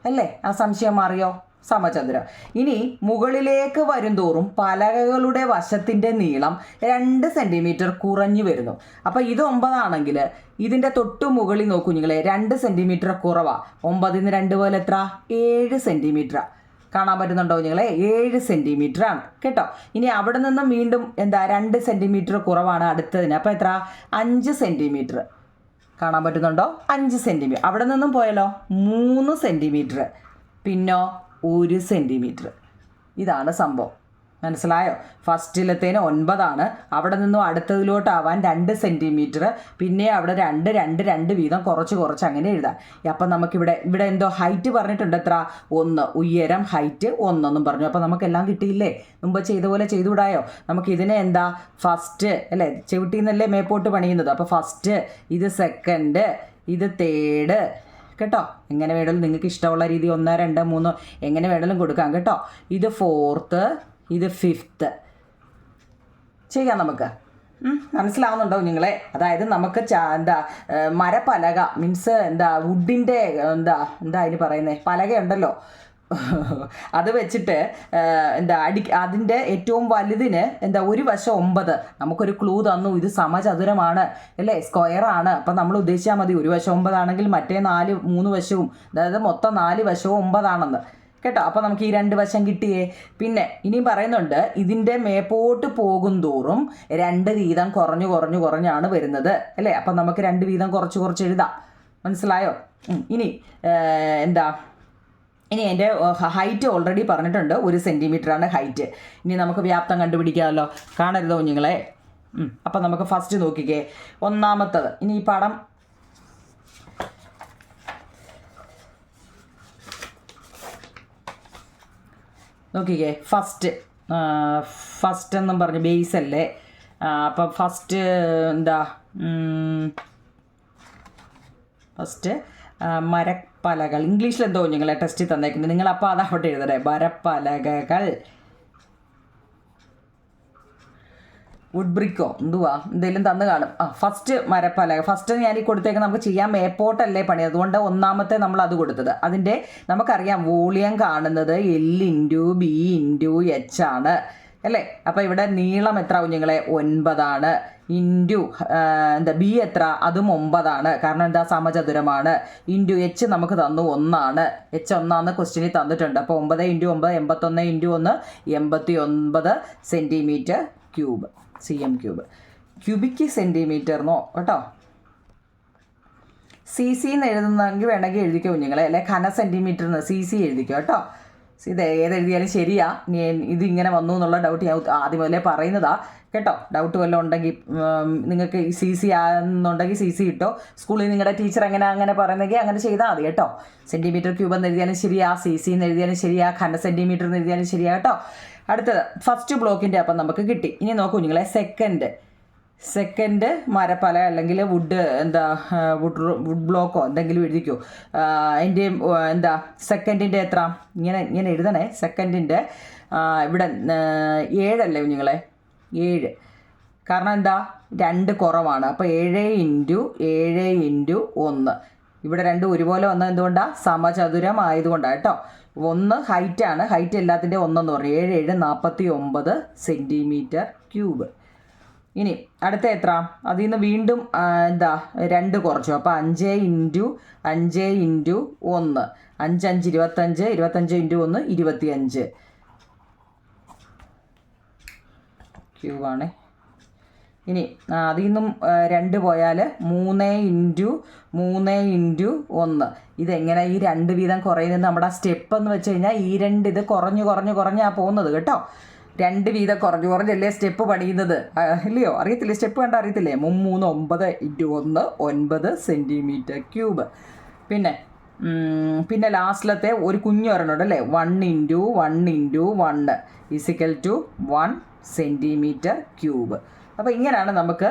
അല്ലേ? ആ സംശയം മാറിയോ? സമചതുരം. ഇനി മുകളിലേക്ക് വരുംതോറും പലകകളുടെ വശത്തിൻ്റെ നീളം 2 സെൻറ്റിമീറ്റർ കുറഞ്ഞു വരുന്നു. അപ്പോൾ ഇത് 9 ആണെങ്കിൽ ഇതിൻ്റെ തൊട്ടു മുകളിൽ നോക്കൂ നിങ്ങളെ, 2 സെൻറ്റിമീറ്റർ കുറവാണ്. 9-ന് 2 പോലെ എത്ര? 7 സെൻറ്റിമീറ്റർ. കാണാൻ പറ്റുന്നുണ്ടോ നിങ്ങളെ? 7 സെൻറ്റിമീറ്റർ ആണ് കേട്ടോ. ഇനി അവിടെ നിന്നും വീണ്ടും 2 സെൻറ്റിമീറ്റർ കുറവാണ് അടുത്തതിന്. അപ്പോൾ എത്ര? 5 സെൻറ്റിമീറ്റർ. കാണാൻ പറ്റുന്നുണ്ടോ? 5 സെൻറ്റിമീറ്റർ. അവിടെ നിന്നും പോയാലോ 3 സെൻറ്റിമീറ്റർ. പിന്നോ 1 സെൻറ്റിമീറ്റർ. ഇതാണ് സംഭവം. മനസ്സിലായോ? ഫസ്റ്റിലത്തേന് 9 അവിടെ നിന്നും അടുത്തതിലോട്ടാവാൻ 2 സെൻറ്റിമീറ്റർ, പിന്നെ അവിടെ 2 2 2 വീതം കുറച്ച് അങ്ങനെ എഴുതാം. അപ്പം നമുക്കിവിടെ എന്തോ ഹൈറ്റ് പറഞ്ഞിട്ടുണ്ട്, എത്ര? 1. ഉയരം ഹൈറ്റ് 1 എന്നും പറഞ്ഞു. അപ്പം നമുക്കെല്ലാം കിട്ടിയില്ലേ? മുമ്പ് ചെയ്ത പോലെ ചെയ്തുകൂടായോ? നമുക്കിതിനെ എന്താ ഫസ്റ്റ് അല്ലേ, ചവിട്ടിന്നല്ലേ മേപ്പോട്ട് പണിയുന്നത്. അപ്പോൾ ഫസ്റ്റ്, ഇത് സെക്കൻഡ്, ഇത് തേർഡ് കേട്ടോ. എങ്ങനെ വേണമെങ്കിലും നിങ്ങൾക്ക് ഇഷ്ടമുള്ള രീതി 1 2 3 എങ്ങനെ വേണമെങ്കിലും കൊടുക്കാം കേട്ടോ. ഇത് 4th, ഇത് 5th ചെയ്യാം നമുക്ക്. മനസ്സിലാവുന്നുണ്ടോ നിങ്ങളെ? അതായത് നമുക്ക് മരപ്പലക മീൻസ് വുഡിൻ്റെ അതിന് പറയുന്നത് പലകയുണ്ടല്ലോ, അത് വെച്ചിട്ട് അതിൻ്റെ ഏറ്റവും വലുതിന് ഒരു വശം 9. നമുക്കൊരു ക്ലൂ തന്നു, ഇത് സമചതുരമാണ് അല്ലേ, സ്ക്വയറാണ്. അപ്പം നമ്മൾ ഉദ്ദേശിച്ചാൽ മതി, ഒരു വശം 9 ആണെങ്കിൽ മറ്റേ 3 വശവും, അതായത് മൊത്തം 4 വശവും 9 ആണെന്ന് കേട്ടോ. അപ്പോൾ നമുക്ക് ഈ 2 വശം കിട്ടിയേ. പിന്നെ ഇനിയും പറയുന്നുണ്ട്, ഇതിൻ്റെ മേപ്പോട്ട് പോകും തോറും 2 വീതം കുറഞ്ഞാണ് വരുന്നത് അല്ലേ. അപ്പം നമുക്ക് 2 വീതം കുറച്ച് എഴുതാം. മനസ്സിലായോ? ഇനി ഇനി എൻ്റെ ഹൈറ്റ് ഓൾറെഡി പറഞ്ഞിട്ടുണ്ട്, 1 സെൻറ്റിമീറ്ററാണ് ഹൈറ്റ്. ഇനി നമുക്ക് വ്യാപ്തം കണ്ടുപിടിക്കാമല്ലോ, കാണരുതോ കുഞ്ഞുങ്ങളെ? അപ്പം നമുക്ക് ഫസ്റ്റ് നോക്കിക്കേ, ഒന്നാമത്തത്. ഇനി ഈ പടം നോക്കിക്കേ, ഫസ്റ്റ് എന്നും പറഞ്ഞ് ബേസ് അല്ലേ. അപ്പം ഫസ്റ്റ് മരപ്പലകൾ. ഇംഗ്ലീഷിൽ എന്തോ നിങ്ങളെ ടെസ്റ്റിൽ തന്നേക്കുന്നത്, നിങ്ങളപ്പോൾ അതവിടെ എഴുതട്ടെ, മരപ്പലകകൾ. വുഡ് ബ്രിക്കോ എന്തെങ്കിലും തന്നു കാണും. ഫസ്റ്റ് മരപ്പലക. ഫസ്റ്റ് ഞാൻ ഈ കൊടുത്തേക്ക് നമുക്ക് ചെയ്യാൻ മേപ്പോട്ടല്ലേ പണി, അതുകൊണ്ട് ഒന്നാമത്തെ നമ്മൾ അത് കൊടുത്തത്. അതിൻ്റെ നമുക്കറിയാം വോളിയം കാണുന്നത് L/B/H ആണ് അല്ലേ. അപ്പോൾ ഇവിടെ നീളം എത്ര കുഞ്ഞുങ്ങളെ? 9 ഇൻറ്റു ബി എത്ര? അതും 9, കാരണം സമചതുരമാണ്. ഇൻറ്റു എച്ച് നമുക്ക് തന്നു 1. H 1 ക്വസ്റ്റ്യനിൽ തന്നിട്ടുണ്ട്. അപ്പോൾ 9 × 9 81 × 1 89 സെൻറ്റിമീറ്റർ ക്യൂബ്, cm3. ക്യൂബിക്ക് സെൻറ്റിമീറ്ററിനോ കേട്ടോ. CC എന്ന് എഴുതുന്നെങ്കിൽ വേണമെങ്കിൽ എഴുതിക്കോ കുഞ്ഞുങ്ങളെ, അല്ലെ ഘന സെൻറ്റിമീറ്ററിന് CC എഴുതിക്കോ കേട്ടോ. ഇത് ഏതെഴുതിയാലും ശരിയാ. ഇതിങ്ങനെ വന്നു എന്നുള്ള ഡൗട്ട് ഞാൻ ആദ്യം മുതലേ പറയുന്നതാ കേട്ടോ. ഡൗട്ട് വല്ലതും ഉണ്ടെങ്കിൽ നിങ്ങൾക്ക് CC ആണെന്നുണ്ടെങ്കിൽ CC ഇട്ടോ. സ്കൂളിൽ നിങ്ങളുടെ ടീച്ചർ അങ്ങനെ പറയുന്നെങ്കിൽ അങ്ങനെ ചെയ്താൽ മതി കേട്ടോ. സെൻറ്റിമീറ്റർ ക്യൂബ് എന്ന് എഴുതിയാലും ശരിയാ, CC എന്ന് എഴുതിയാലും ശരിയാ, ഘന സെൻറ്റിമീറ്റർ എന്ന് എഴുതിയാലും ശരിയാ കേട്ടോ. അടുത്തത് ഫസ്റ്റ് ബ്ലോക്കിൻ്റെ അപ്പം നമുക്ക് കിട്ടി. ഇനി നോക്കൂ കുഞ്ഞുങ്ങളെ, സെക്കൻഡ് മരപ്പല അല്ലെങ്കിൽ വുഡ് ബ്ലോക്കോ എന്തെങ്കിലും എഴുതിക്കോ. അതിൻ്റെ സെക്കൻഡിൻ്റെ എത്ര? ഇങ്ങനെ എഴുതണേ. സെക്കൻഡിൻ്റെ ഇവിടെ 7 അല്ലേ കുഞ്ഞുങ്ങളെ? 7. കാരണം 2 കുറവാണ്. അപ്പോൾ 7 × 1. ഇവിടെ 2 ഒരുപോലെ വന്നത് എന്തുകൊണ്ടാണ്? സമചതുരം ആയതുകൊണ്ടാണ് കേട്ടോ. 1 ഹൈറ്റാണ്, ഹൈറ്റ് എല്ലാത്തിൻ്റെ 1 എന്ന് പറഞ്ഞു. 7 7 49 സെൻറ്റിമീറ്റർ ക്യൂബ്. ഇനി അടുത്ത എത്ര? അതിൽ നിന്ന് വീണ്ടും 2 കുറച്ചു. അപ്പോൾ 5 × 5 × 1 5 5 25 25 × 1 25 ക്യൂബാണ്. ഇനി അതിൽ നിന്നും 2 പോയാൽ 3 × 1. ഇതെങ്ങനെ ഈ 2 വീതം കുറയുന്നത്? നമ്മുടെ സ്റ്റെപ്പ് എന്ന് വെച്ച് കഴിഞ്ഞാൽ ഈ 2 ഇത് കുറഞ്ഞാണ് പോകുന്നത് കേട്ടോ. 2 വീതം കുറഞ്ഞല്ലേ സ്റ്റെപ്പ് പണിയുന്നത്, ഇല്ലയോ? അറിയത്തില്ലേ? സ്റ്റെപ്പ് കണ്ട അറിയത്തില്ലേ? 3 9 × 1 9 സെൻറ്റിമീറ്റർ ക്യൂബ്. പിന്നെ ലാസ്റ്റിലത്തെ ഒരു കുഞ്ഞൊരെണ്ണം അല്ലേ, 1 × 1 × 1 = 1 സെൻറ്റിമീറ്റർ ക്യൂബ്. അപ്പോൾ ഇങ്ങനെയാണ് നമുക്ക്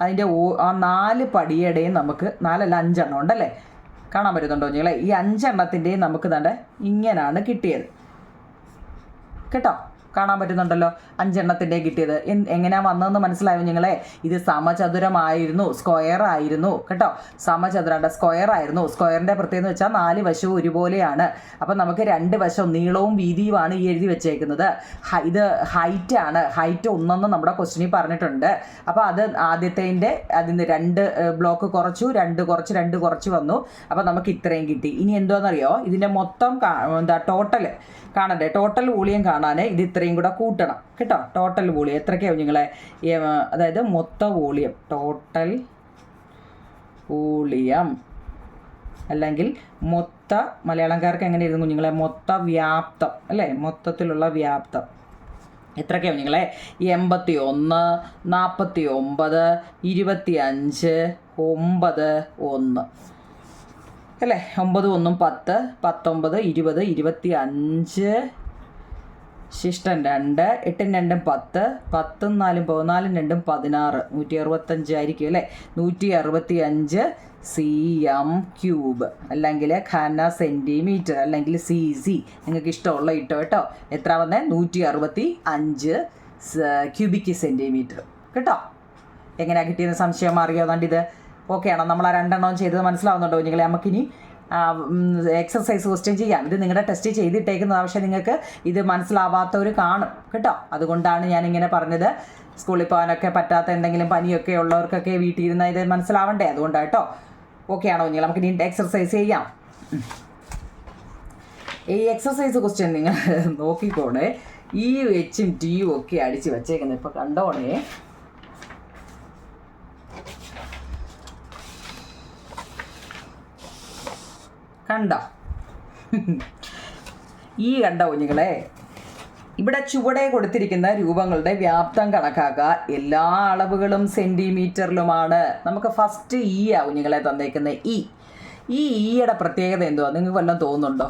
അതിൻ്റെ 4 പടിയുടെയും നമുക്ക് 4 അല്ല 5 എണ്ണം ഉണ്ടല്ലേ, കാണാൻ പറ്റുന്നുണ്ടോ നിങ്ങളെ? ഈ 5 എണ്ണത്തിൻ്റെയും നമുക്ക് ഇങ്ങനെയാണ് കിട്ടിയത് കേട്ടോ. കാണാൻ പറ്റുന്നുണ്ടല്ലോ, 5 എണ്ണത്തിൻ്റെ കിട്ടിയത്. എങ്ങനെയാണ് വന്നതെന്ന് മനസ്സിലായോ നിങ്ങളെ? ഇത് സമചതുരമായിരുന്നു, സ്ക്വയർ ആയിരുന്നു കേട്ടോ. സ്ക്വയർ ആയിരുന്നു. സ്ക്വയറിൻ്റെ പ്രത്യേകത എന്ന് വെച്ചാൽ 4 വശവും ഒരുപോലെയാണ്. അപ്പം നമുക്ക് 2 വശവും നീളവും വീതിയുമാണ് ഈ എഴുതി വെച്ചേക്കുന്നത്. ഇത് ഹൈറ്റാണ്. ഹൈറ്റ് 1 നമ്മുടെ ക്വസ്റ്റ്യനിൽ പറഞ്ഞിട്ടുണ്ട്. അപ്പോൾ അത് ആദ്യത്തേൻ്റെ അതിന് 2 ബ്ലോക്ക് കുറച്ചു, 2 കുറച്ച് വന്നു. അപ്പോൾ നമുക്ക് ഇത്രയും കിട്ടി. ഇനി എന്തോന്നറിയോ? ഇതിൻ്റെ മൊത്തം ടോട്ടൽ കാണണ്ടേ? ടോട്ടൽ വോളിയം കാണാൻ ഇത് ഇത്രയും കൂടെ കൂട്ടണം കേട്ടോ. ടോട്ടൽ വോളിയം എത്രയ്ക്കാവും നിങ്ങളെ? അതായത് മൊത്ത വോളിയം, ടോട്ടൽ വോളിയം അല്ലെങ്കിൽ മലയാളംകാർക്ക് എങ്ങനെ എഴുതും കുഞ്ഞുങ്ങളെ? മൊത്ത വ്യാപ്തം അല്ലേ? മൊത്തത്തിലുള്ള വ്യാപ്തം. എത്രയൊക്കെയാണ് കുഞ്ഞുങ്ങളെ? 81, 49, 25, 9, 1 അല്ലേ? 9 1 10, 19, 20, 25, ശിഷ്ടം 2, 8 2 10, 10 4 14 2 16, 165 ആയിരിക്കും അല്ലേ? 165 cm3 അല്ലെങ്കിൽ ഘന സെൻറ്റിമീറ്റർ അല്ലെങ്കിൽ cc, നിങ്ങൾക്ക് ഇഷ്ടമുള്ള ഇട്ടോ കേട്ടോ. എത്ര വന്നേ? 165 ക്യൂബിക് സെൻറ്റിമീറ്റർ കേട്ടോ. എങ്ങനെയാണ് കിട്ടിയെന്ന് സംശയം മാറിയോ? ഇത് ഓക്കെ ആണോ? നമ്മൾ ആ 2 എണ്ണവും ചെയ്തത് മനസ്സിലാവുന്നുണ്ടോ കുഞ്ഞുങ്ങളെ? നമുക്കിനി എക്സസൈസ് ക്വസ്റ്റ്യൻ ചെയ്യാം. ഇത് നിങ്ങളുടെ ടെസ്റ്റ് ചെയ്തിട്ടേക്കുന്ന ആവശ്യം നിങ്ങൾക്ക് ഇത് മനസ്സിലാവാത്തവർ കാണും കേട്ടോ. അതുകൊണ്ടാണ് ഞാനിങ്ങനെ പറഞ്ഞത്. സ്കൂളിൽ പോകാനൊക്കെ പറ്റാത്ത എന്തെങ്കിലും പനിയൊക്കെ ഉള്ളവർക്കൊക്കെ വീട്ടിൽ ഇരുന്ന് ഇത് മനസ്സിലാവണ്ടേ? അതുകൊണ്ടാണ് കേട്ടോ. ഓക്കെ ആണോ കുഞ്ഞുങ്ങൾ? നമുക്ക് ഇനി എക്സസൈസ് ചെയ്യാം. ഈ എക്സസൈസ് ക്വസ്റ്റ്യൻ നിങ്ങൾ നോക്കിക്കോണേ. ഈ എച്ചും ടിയും ഒക്കെ അടിച്ച് വെച്ചേക്കുന്നത് ഇപ്പോൾ കണ്ടോണേ. കണ്ടോ? ഈ കണ്ട കുഞ്ഞുങ്ങളെ, ഇവിടെ ചുവടെ കൊടുത്തിരിക്കുന്ന രൂപങ്ങളുടെ വ്യാപ്തം കണക്കാക്കുക. എല്ലാ അളവുകളും സെൻറ്റിമീറ്ററിലുമാണ്. നമുക്ക് ഫസ്റ്റ് ഈ ആ കുഞ്ഞുങ്ങളെ തന്നേക്കുന്നത് ഈ ഈയുടെ പ്രത്യേകത എന്തുവാ? നിങ്ങൾക്ക് വല്ലതും തോന്നുന്നുണ്ടോ?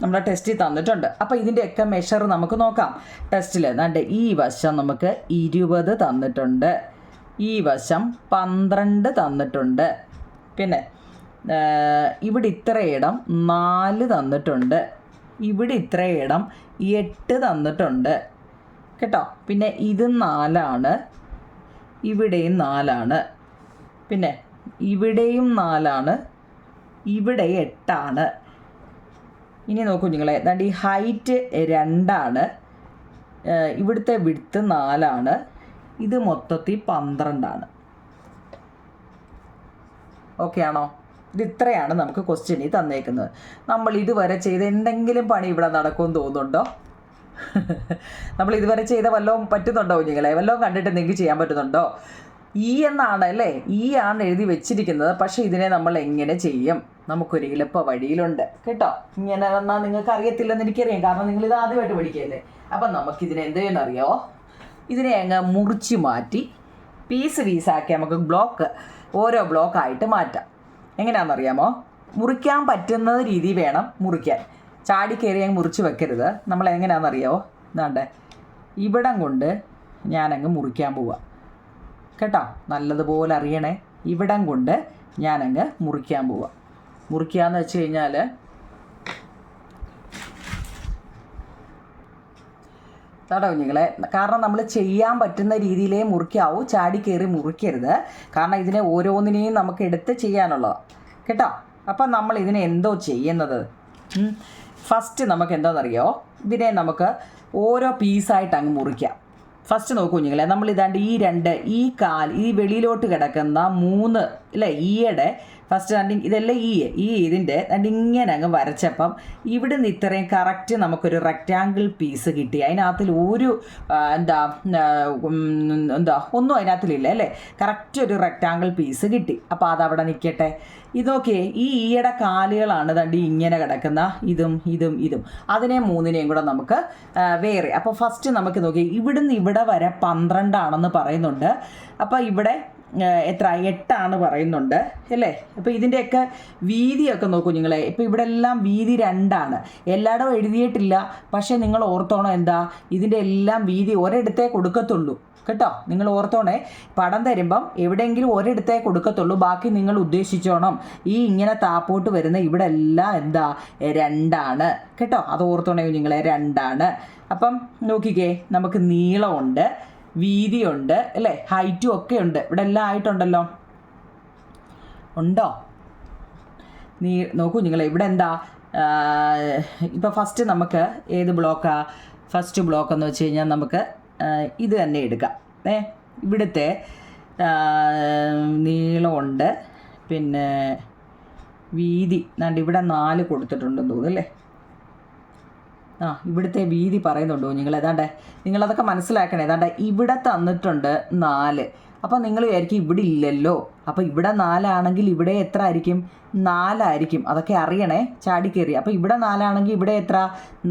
നമ്മുടെ ടെസ്റ്റിൽ തന്നിട്ടുണ്ട്. അപ്പോൾ ഇതിൻ്റെയൊക്കെ മെഷർ നമുക്ക് നോക്കാം. ടെസ്റ്റിൽ ഈ വശം നമുക്ക് 20 തന്നിട്ടുണ്ട്, ഈ വശം 12 തന്നിട്ടുണ്ട്, പിന്നെ ഇവിടെ ഇത്രയിടം 4 തന്നിട്ടുണ്ട്, ഇവിടെ ഇത്രയിടം 8 തന്നിട്ടുണ്ട് കേട്ടോ. പിന്നെ ഇത് 4ആണ്, ഇവിടെയും 4ആണ്, പിന്നെ ഇവിടെയും 4ആണ്, ഇവിടെ 8ആണ്. ഇനി നോക്കൂ നിങ്ങളെ, ഈ ഹൈറ്റ് 2ആണ്, ഇവിടുത്തെ വിഡ്ത്ത് 4ആണ്, ഇത് മൊത്തത്തിൽ 12ആണ്. ഓക്കെ ആണോ? ഇത് ഇത്രയാണ് നമുക്ക് ക്വസ്റ്റ്യനിൽ തന്നേക്കുന്നത്. നമ്മൾ ഇതുവരെ ചെയ്ത എന്തെങ്കിലും പണി ഇവിടെ നടക്കുമെന്ന് തോന്നുന്നുണ്ടോ? നമ്മൾ ഇതുവരെ ചെയ്ത വല്ലതും പറ്റുന്നുണ്ടോ കുഞ്ഞുങ്ങളെ? വല്ലതും കണ്ടിട്ട് നിങ്ങൾക്ക് ചെയ്യാൻ പറ്റുന്നുണ്ടോ? എന്നാണ് അല്ലേ? ആണ് എഴുതി വെച്ചിരിക്കുന്നത്. പക്ഷേ ഇതിനെ നമ്മൾ എങ്ങനെ ചെയ്യും? നമുക്കൊരു എളുപ്പ വഴിയിലുണ്ട് കേട്ടോ. ഇങ്ങനെ വന്നാൽ നിങ്ങൾക്ക് അറിയത്തില്ലെന്ന് എനിക്കറിയാം, കാരണം നിങ്ങൾ ഇത് ആദ്യമായിട്ട് പഠിക്കുകയല്ലേ. അപ്പം നമുക്കിതിനെ എന്ത് ചെയ്യുമെന്നറിയോ? ഇതിനെ അങ്ങ് മുറിച്ച് മാറ്റി പീസാക്കി നമുക്ക് ഓരോ ബ്ലോക്കായിട്ട് മാറ്റാം. എങ്ങനെയാണെന്നറിയാമോ? മുറിക്കാൻ പറ്റുന്ന രീതി വേണം മുറിക്കാൻ. ചാടി കയറി അങ്ങ് മുറിച്ച് വെക്കരുത്. നമ്മൾ എങ്ങനെയാണെന്നറിയാമോ? ഇതാണ്ടേ ഇവിടം കൊണ്ട് ഞാനങ്ങ് മുറിക്കാൻ പോവാം കേട്ടോ. നല്ലതുപോലെ അറിയണേ. ഇവിടം കൊണ്ട് ഞാനങ്ങ് മുറിക്കാൻ പോവാം. മുറിക്കാന്ന് വെച്ച് കഴിഞ്ഞാൽ കുഞ്ഞുങ്ങളെ, കാരണം നമ്മൾ ചെയ്യാൻ പറ്റുന്ന രീതിയിലേ മുറിക്കാവൂ. ചാടി കയറി മുറിക്കരുത്. കാരണം ഇതിനെ ഓരോന്നിനെയും നമുക്ക് എടുത്ത് ചെയ്യാനുള്ളതാണ് കേട്ടോ. അപ്പം നമ്മൾ ഇതിനെ എന്തോ ചെയ്യുന്നത്? ഫസ്റ്റ് നമുക്ക് എന്താണെന്നറിയോ? ഇതിനെ നമുക്ക് ഓരോ പീസായിട്ട് അങ്ങ് മുറിക്കാം. ഫസ്റ്റ് നോക്കൂ കുഞ്ഞുങ്ങളെ, നമ്മൾ ഇതാണ്ട് ഈ വെളിയിലോട്ട് കിടക്കുന്ന 3 അല്ലേ ഈയുടെ ഫസ്റ്റ് ഇതെല്ലാം ഇതിൻ്റെ ഇങ്ങനെ അങ്ങ് വരച്ചപ്പം ഇവിടുന്ന് ഇത്രയും കറക്റ്റ് നമുക്കൊരു റെക്റ്റാങ്കിൾ പീസ് കിട്ടി. അതിനകത്തിൽ ഒരു ഒന്നും അതിനകത്തിലില്ല അല്ലേ? കറക്റ്റ് ഒരു റെക്റ്റാങ്കിൾ പീസ് കിട്ടി. അപ്പോൾ അതവിടെ നിൽക്കട്ടെ. ഇതൊക്കെ ഈയുടെ കാലുകളാണ് ഇങ്ങനെ കിടക്കുന്ന ഇതും അതിനെ 3നെയും കൂടെ നമുക്ക് വേറെ. അപ്പോൾ ഫസ്റ്റ് നമുക്ക് നോക്കി, ഇവിടുന്ന് ഇവിടെ വരെ 12 ആണെന്ന് പറയുന്നുണ്ട്. അപ്പോൾ ഇവിടെ എത്ര 8 പറയുന്നുണ്ട് അല്ലേ? അപ്പോൾ ഇതിൻ്റെയൊക്കെ വീതിയൊക്കെ നോക്കൂ നിങ്ങളെ. ഇപ്പോൾ ഇവിടെ എല്ലാം വീതി 2ആണ്. എല്ലായിടവും എഴുതിയിട്ടില്ല. പക്ഷേ നിങ്ങൾ ഓർത്തോണം, ഇതിൻ്റെ എല്ലാം വീതി ഒരിടത്തേ കൊടുക്കത്തുള്ളൂ കേട്ടോ. നിങ്ങൾ ഓർത്തോണേ, പടം തരുമ്പം എവിടെയെങ്കിലും ഒരിടത്തേ കൊടുക്കത്തുള്ളൂ. ബാക്കി നിങ്ങൾ ഉദ്ദേശിച്ചോണം. ഇങ്ങനെ താപ്പോട്ട് വരുന്ന ഇവിടെ എല്ലാം 2ആണ് കേട്ടോ. അത് ഓർത്തോണേ നിങ്ങളെ, 2ആണ്. അപ്പം നോക്കിക്കേ, നമുക്ക് നീളമുണ്ട്, വീതിയുണ്ട് അല്ലേ? ഹൈറ്റും ഒക്കെ ഉണ്ട്. ഇവിടെ എല്ലാം ആയിട്ടുണ്ടല്ലോ. ഉണ്ടോ? നോക്കൂ നിങ്ങൾ, ഇവിടെ ഇപ്പോൾ ഫസ്റ്റ് നമുക്ക് ഏത് ബ്ലോക്കാണ്? ഫസ്റ്റ് ബ്ലോക്ക് എന്ന് വെച്ച് കഴിഞ്ഞാൽ നമുക്ക് ഇത് തന്നെ എടുക്കാം. ഇവിടുത്തെ നീളമുണ്ട്, പിന്നെ വീതി ഇവിടെ 4 കൊടുത്തിട്ടുണ്ടെന്ന് തോന്നുന്നു അല്ലേ? ഇവിടുത്തെ വീതി പറയുന്നുണ്ടോ നിങ്ങൾ? നിങ്ങളതൊക്കെ മനസ്സിലാക്കണേ. ഇവിടെ തന്നിട്ടുണ്ട് 4. അപ്പോൾ നിങ്ങൾ വിചാരിക്കും ഇവിടെ ഇല്ലല്ലോ, അപ്പോൾ ഇവിടെ 4 ആണെങ്കിൽ ഇവിടെ എത്ര ആയിരിക്കും? 4 ആയിരിക്കും. അതൊക്കെ അറിയണേ, ചാടിക്കയറി. അപ്പോൾ ഇവിടെ 4 ആണെങ്കിൽ ഇവിടെ എത്ര?